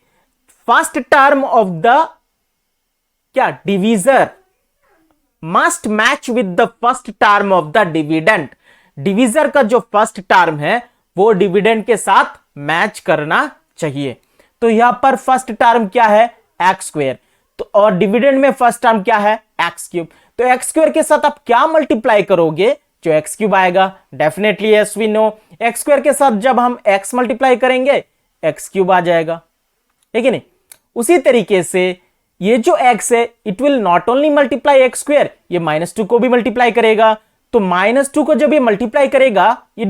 फर्स्ट टर्म ऑफ द क्या divisor must match with the first term of the dividend. Divisor का जो फर्स्ट टर्म है वो डिविडेंड के साथ मैच करना चाहिए। तो यहां पर फर्स्ट टर्म क्या है, एक्स स्क्वायर, तो और डिविडेंड में फर्स्ट टर्म क्या है, एक्स क्यूब। तो एक्स स्क्वायर के साथ आप क्या मल्टीप्लाई करोगे, जो एक्स क्यूब आएगा। Definitely yes we know, x square के साथ जब हम एक्स मल्टीप्लाई करेंगे एक्स क्यूब आ जाएगा, है कि नहीं। उसी तरीके से ये जो एक्स है it will not only multiply x square, ये -2 को भी मल्टीप्लाई करेगा। तो -2 को जब ये मल्टीप्लाई करेगा it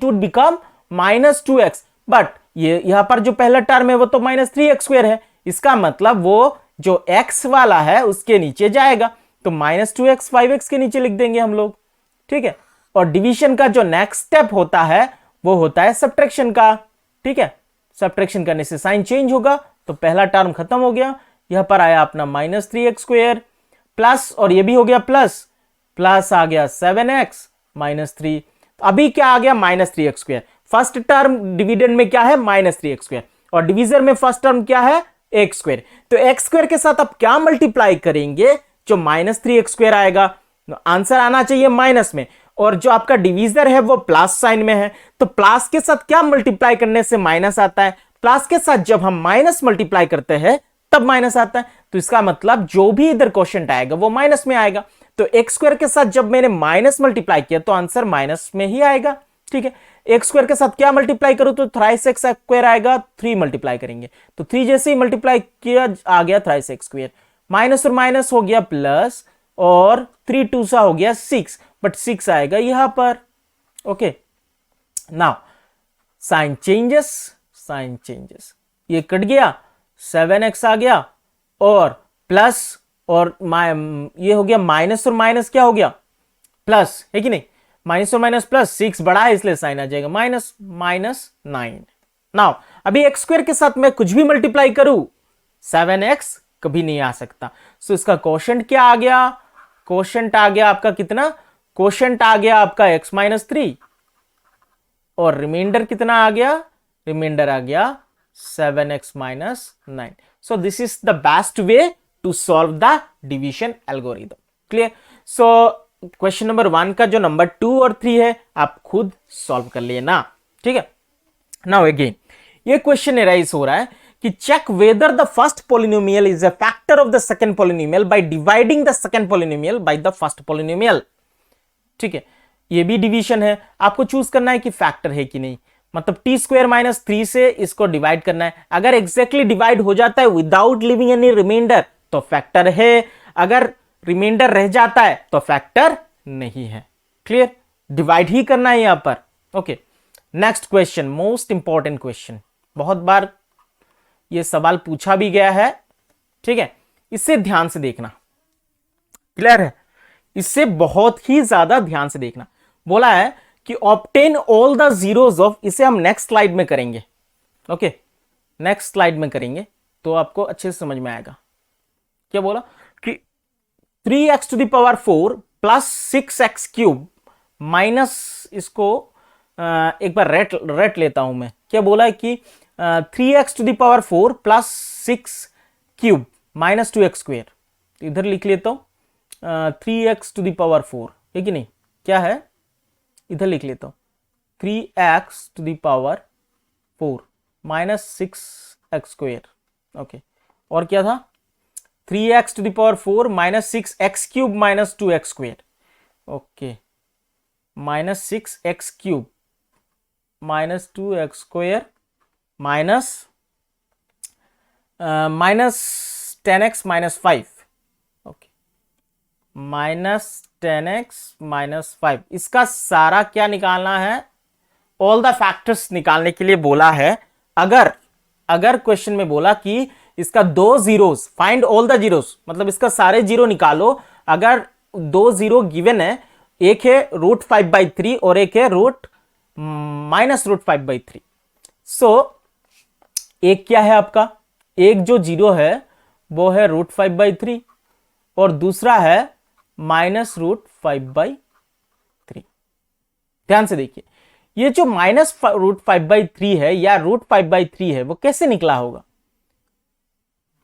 would become -2x, but ये यहां पर जो पहला टर्म है वो तो -3x स्क्वायर है, इसका मतलब वो जो x वाला है उसके नीचे जाएगा, तो -2x 5x के नीचे लिख देंगे हम लोग, ठीक है। और डिवीजन का जो नेक्स्ट स्टेप होता है वो होता है सब्ट्रैक्शन का, ठीक है। सब्ट्रैक्शन करने से साइन चेंज होगा, तो पहला टर्म खत्म हो गया, यहां पर आया अपना -3x स्क्वायर प्लस, और ये भी हो गया प्लस आ गया 7x माइनस 3, अभी क्या आ गया -3x square. First term dividend में क्या है, -3x स्क्वायर, और डिवीजर में फर्स्ट टर्म क्या है, एक्स स्क्वायर। तो एक्स स्क्वायर के साथ आप क्या मल्टीप्लाई करेंगे, जो -3x स्क्वायर आएगा, आंसर आना चाहिए माइनस में, और जो आपका डिवीजर है वो प्लस साइन में है, तो प्लस के साथ क्या मल्टीप्लाई करने से माइनस आता है, प्लस के साथ जब हम माइनस मल्टीप्लाई करते हैं तब माइनस आता है, तो इसका मतलब जो भी इधर क्वोशिएंट आएगा वो माइनस में आएगा। तो एक्स स्क्वायर के साथ जब मैंने माइनस मल्टीप्लाई किया तो आंसर माइनस में ही आएगा, ठीक है। एक्स स्क्वायर के साथ क्या मल्टीप्लाई करो तो थ्राइस एक्स स्क्वायर आएगा, 3 मल्टीप्लाई करेंगे तो 3 जैसे ही मल्टीप्लाई किया आ गया थ्राइस एक्स स्क्वायर, माइनस और माइनस हो गया प्लस, और 3 2 सा हो गया 6, बट 6 आएगा यहां पर। ओके, नाउ साइन चेंजेस, ये कट गया, 7x आ गया, और प्लस, और ये हो गया माइनस और माइनस क्या हो गया, प्लस, है कि नहीं। माइनस और माइनस प्लस, 6 बड़ा है इसलिए साइन आ जाएगा -9। नाउ अभी एक्स स्क्वायर के साथ मैं कुछ भी मल्टीप्लाई करूं 7x कभी नहीं आ सकता, सो इसका क्वोशिएंट क्या आ गया, क्वोशिएंट आ गया आपका कितना, क्वोशिएंट आ गया आपका x -3, और रिमाइंडर कितना आ गया, रिमाइंडर आ गया 7x -9। So this is the best way to solve the division algorithm. Clear. So question number 1 का जो नंबर 2 और 3 है आप खुद सॉल्व कर लेना, ठीक है। नाउ अगेन ये क्वेश्चन एराइज हो रहा है कि check whether the first polynomial is a factor of the second polynomial by dividing the second polynomial by the first polynomial, ठीक है। ये भी डिवीजन है, आपको चूज करना है कि फैक्टर है कि नहीं, मतलब t² - 3 से इसको डिवाइड करना है। अगर एग्जैक्टली डिवाइड हो जाता है विदाउट लिविंग एनी रिमाइंडर तो फैक्टर है, अगर रिमाइंडर रह जाता है तो फैक्टर नहीं है। क्लियर, डिवाइड ही करना है यहां पर। Okay, next question, most important question, बहुत बार ये सवाल पूछा भी गया है, ठीक है, इसे ध्यान से देखना, क्लियर है, इससे बहुत ही ज्यादा ध्यान से देखना। बोला है कि obtain all the zeros of, इसे हम नेक्स्ट स्लाइड में करेंगे, ओके, नेक्स्ट स्लाइड में करेंगे तो आपको अच्छे से समझ में आएगा। क्या बोला कि 3x to the power 4 plus 6x cube minus, इसको एक बार रेट लेता हूं मैं। क्या बोला है कि 3x to the power 4 plus 6 cube minus 2x square, इधर लिख लेता हूं 3x टू द पावर 4, है कि नहीं, क्या है, इधर लिख लेता हूं 3x to the power 4 minus 6x square, okay, और क्या था 3x to the power 4 minus 6x cube minus 2x square, okay, minus 6x cube minus 2x square minus minus 10x minus 5, okay, minus 10x minus 5, इसका सारा क्या निकालना है, ऑल द फैक्टर्स निकालने के लिए बोला है। अगर क्वेश्चन में बोला कि इसका दो zeros, find all the zeros, मतलब इसका सारे जीरो निकालो। अगर दो जीरो गिवन है, एक है √5/3 और एक है -√5/3, सो एक क्या है आपका, एक जो जीरो है वो है √5/3 और दूसरा है -√5/3। ध्यान से देखिए, ये जो -√5/3 है या √5/3 है वो कैसे निकला होगा,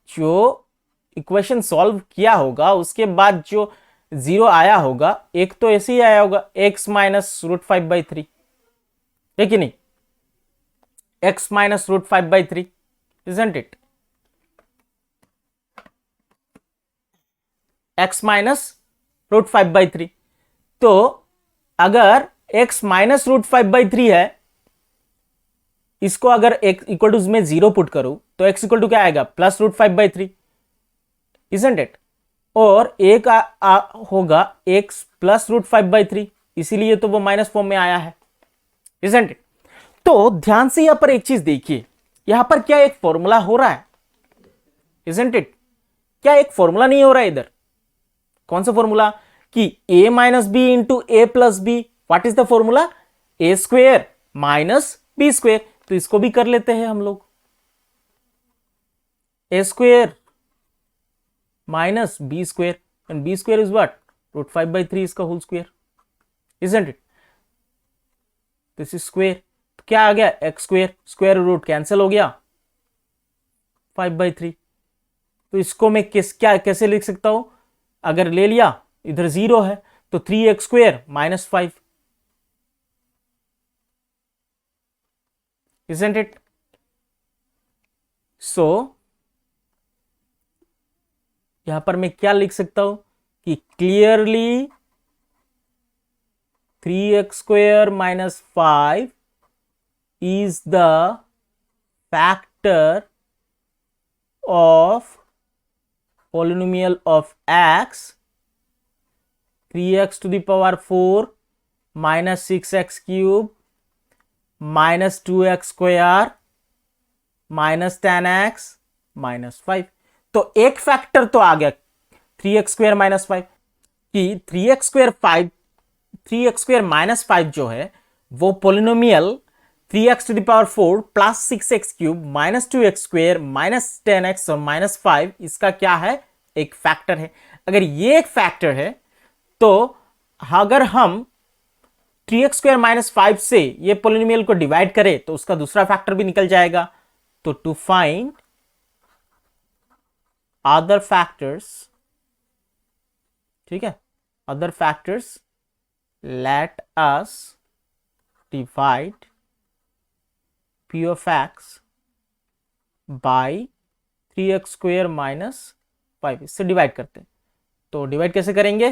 जो इक्वेशन सॉल्व किया होगा उसके बाद जो जीरो आया होगा, एक तो ऐसे ही आया होगा x -√5/3, है कि नहीं, x -√5/3, isn't it, x -√5/3। तो अगर x -√5/3 है, इसको अगर x इक्वल टू में जीरो पुट करूं तो x इक्वल टू क्या आएगा, +√5/3, isn't it, और एक होगा x +√5/3, इसीलिए तो वो माइनस फॉर्म में आया है, isn't it। तो ध्यान से यहां पर एक चीज देखिए, यहां पर क्या एक फॉर्मूला हो रहा है, isn't it, क्या एक फॉर्मूला नहीं हो रहा है इधर, कौन सा फॉर्मूला, कि a minus b into a plus b, what is the formula, a square minus b square. तो इसको भी कर लेते हैं हम लोग, a square minus b square, and b square is what, √5/3 इसका whole square, isn't it, this is square, तो क्या आ गया, x square, square root cancel हो गया, 5/3। तो इसको मैं कैसे लिख सकता हूं, अगर ले लिया इधर जीरो है तो 3x square minus 5, isn't it, सो यहां पर मैं क्या लिख सकता हूं कि clearly 3x square minus 5 is the factor of polynomial of x 3x to the power 4 minus 6x cube minus 2x square minus 10x minus 5। तो एक फैक्टर तो आ गया 3x स्क्वेयर माइनस 5, कि 3x स्क्वेयर माइनस 5 जो है वो polynomial 3x to the power 4 plus 6x cube minus 2x square minus 10x और माइनस 5, इसका क्या है, एक फैक्टर है। अगर ये एक फैक्टर है तो अगर हम 3x स्क्वेयर माइनस 5 से ये पोलिनोमियल को डिवाइड करें तो उसका दूसरा फैक्टर भी निकल जाएगा। तो टू फाइंड अदर फैक्टर्स, ठीक है, other factors, let us divide p of x by 3x square minus 5, इससे डिवाइड करते हैं। तो डिवाइड कैसे करेंगे,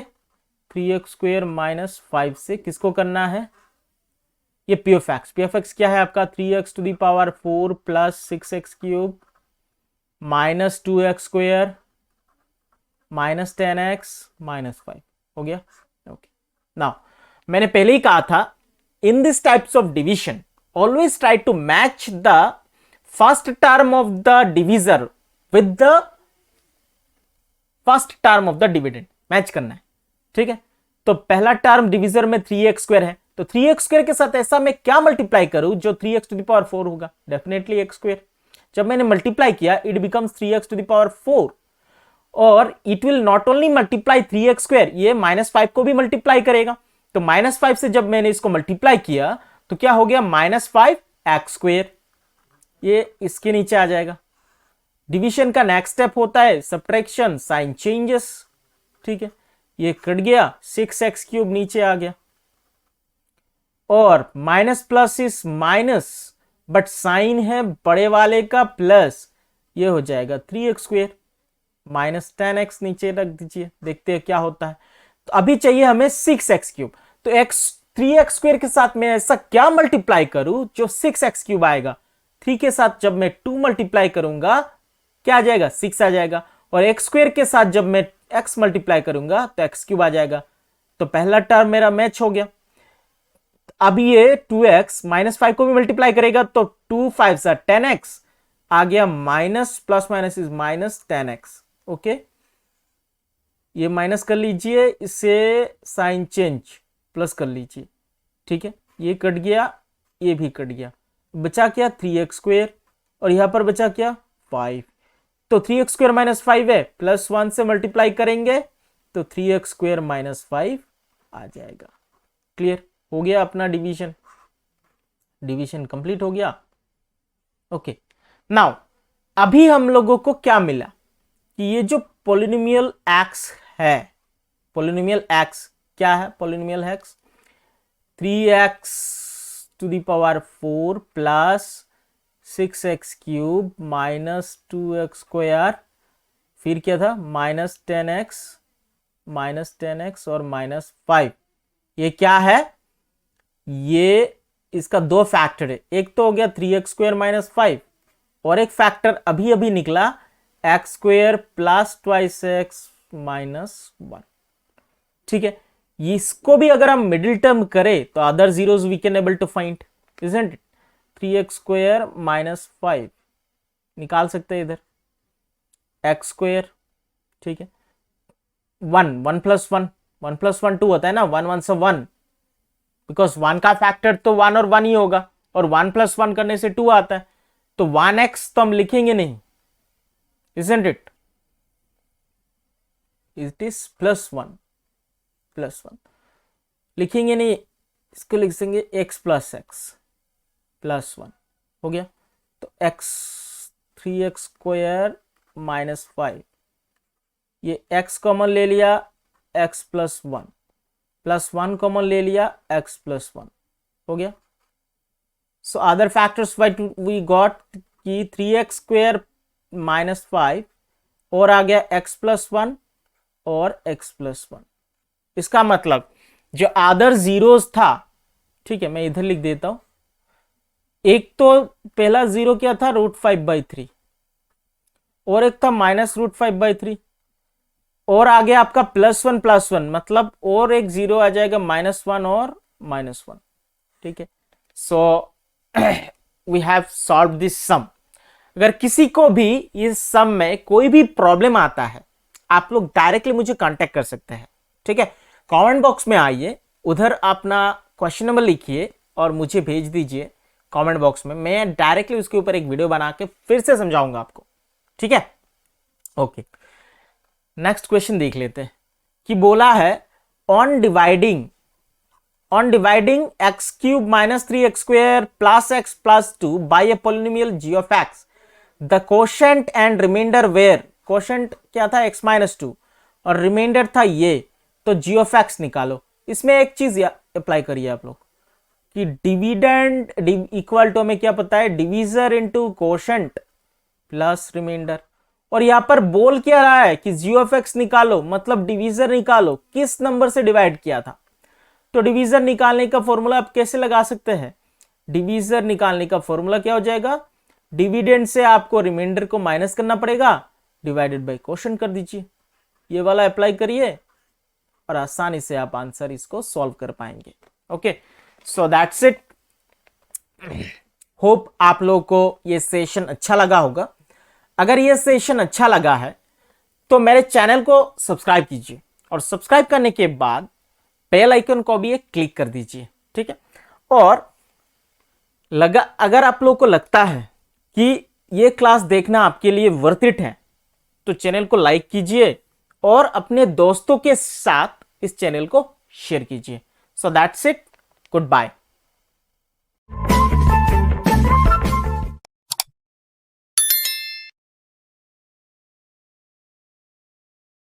3x स्क्वेयर माइनस 5 से किसको करना है, ये p of x क्या है आपका 3x to the power 4 plus 6x cube minus 2x square minus 10x minus 5 हो गया। ओके, नाउ मैंने पहले ही कहा था in this types of division always try to match the first term of the divisor with the first term of the dividend, match करना है, ठीक है। तो पहला टर्म डिविजर में 3x² है, तो 3x² के साथ ऐसा मैं क्या मल्टीप्लाई करूं जो 3x⁴ होगा, डेफिनेटली x²। जब मैंने मल्टीप्लाई किया इट बिकम्स 3x⁴, और it will not only multiply 3x², ये -5 को भी मल्टीप्लाई करेगा। तो -5 से जब मैंने इसको मल्टीप्लाई किया तो क्या हो गया, -5x², ये इसके नीचे आ जाएगा। डिवीजन का नेक्स्ट स्टेप होता है सब्ट्रैक्शन, साइन चेंजेस, ठीक है। ये कट गया, 6x³ नीचे आ गया, और माइनस प्लस इस माइनस, बट साइन है बड़े वाले का प्लस, ये हो जाएगा 3x², -10x नीचे रख दीजिए, देखते हैं क्या होता है। तो अभी चाहिए हमें 6x³, तो 3x² के साथ मैं ऐसा क्या मल्टीप्लाई करूं जो 6x³ आएगा। 3 के साथ जब मैं 2 मल्टीप्लाई करूंगा क्या आ जाएगा, 6 आ जाएगा, और x² के साथ जब मैं x मल्टीप्लाई करूंगा तो x³ आ जाएगा। तो पहला टर्म मेरा मैच हो गया। अभी ये 2x -5 को भी मल्टीप्लाई करेगा तो 2 5 10x आ गया, minus plus minus is -10x, okay. ये माइनस कर लीजिए, इसे साइन चेंज प्लस कर लीजिए, ठीक है। ये कट गया, ये भी कट गया, बचा क्या 3x², और यहां पर बचा क्या 5। तो 3x² - 5 है, +1 से मल्टीप्लाई करेंगे तो 3x² - 5 आ जाएगा। क्लियर हो गया अपना डिवीजन, डिवीजन कंप्लीट हो गया, ओके। नाउ अभी हम लोगों को क्या मिला कि ये जो पोलिनोमियल x है, पोलिनोमियल x क्या है, polynomial x 3x⁴ plus 6x³ minus 2x², फिर क्या था -10x और -5। ये क्या है, ये इसका दो फैक्टर है, एक तो हो गया 3x² - 5, और एक फैक्टर अभी अभी निकला x² प्लस 2x - 1, ठीक है। इसको भी अगर हम मिडिल टर्म करें तो other zeros we can able to find, isn't it. 3x² - 5 निकाल सकते हैं इधर, x², ठीक है। 1 + 1 + 1 2 होता है ना, 1 1 से 1, बिकॉज 1 का फैक्टर तो 1 और 1 ही होगा, और 1 + 1 करने से 2 आता है, तो 1x तो हम लिखेंगे नहीं, isn't it? It is +1 लिखेंगे नहीं, इसको लिख देंगे x + x +1 हो गया। तो 3x² - 5, ये x कॉमन ले लिया, x + 1 +1 कॉमन ले लिया, x + 1 हो गया। So other factors we got कि 3x² - 5 और आ गया x + 1 और x + 1। इसका मतलब जो अदर जीरोस था, ठीक है, मैं इधर लिख देता हूं। एक तो पहला जीरो क्या था, √5/3, और एक था -√5/3, और आ गया आपका +1 + 1, मतलब और एक जीरो आ जाएगा, -1 और -1, ठीक है। So we have solve this sum. अगर किसी को भी इस सम में कोई भी प्रॉब्लम आता है, आप लोग डायरेक्टली मुझे कांटेक्ट कर सकते हैं, ठीक है। कमेंट बॉक्स में आइए, उधर अपना क्वेश्चन नंबर लिखिए और मुझे भेज दीजिए कमेंट बॉक्स में, मैं डायरेक्टली उसके ऊपर एक वीडियो बना के फिर से समझाऊंगा आपको, ठीक है। ओके, नेक्स्ट क्वेश्चन देख लेते हैं कि बोला है on dividing x³ - 3x² + x + 2 by a polynomial g of x, the quotient and remainder were, quotient क्या था x - 2 और रिमाइंडर था ये, तो g of x निकालो। इसमें एक चीज अप्लाई करिए आप लोग कि डिविडेंड इक्वल टू, हमें क्या पता है, divisor into quotient plus remainder, और यहां पर बोल क्या रहा है कि g of x निकालो, मतलब डिवीजर निकालो, किस नंबर से डिवाइड किया था। तो डिवीजर निकालने का फॉर्मूला आप कैसे लगा सकते हैं, डिवीजर निकालने का फॉर्मूला क्या हो जाएगा, डिविडेंड से आपको रिमाइंडर को माइनस करना पड़ेगा, डिवाइडेड बाय कोशेंट कर दीजिए, ये वाला अप्लाई करिए और आसानी से आप आंसर इसको सॉल्व कर पाएंगे। Okay, so that's it. Hope आप लोगों को ये सेशन अच्छा लगा होगा। अगर ये सेशन अच्छा लगा है तो मेरे चैनल को सब्सक्राइब कीजिए और सब्सक्राइब करने के बाद बेल आइकन को भी एक क्लिक कर दीजिए, ठीक है। और अगर आप लोगों को लगता है कि ये क्लास देखना आपके लिए वर्थ इट है तो चैनल को लाइक कीजिए और अपने दोस्तों के साथ इस चैनल को शेयर कीजिए। So that's it, good bye.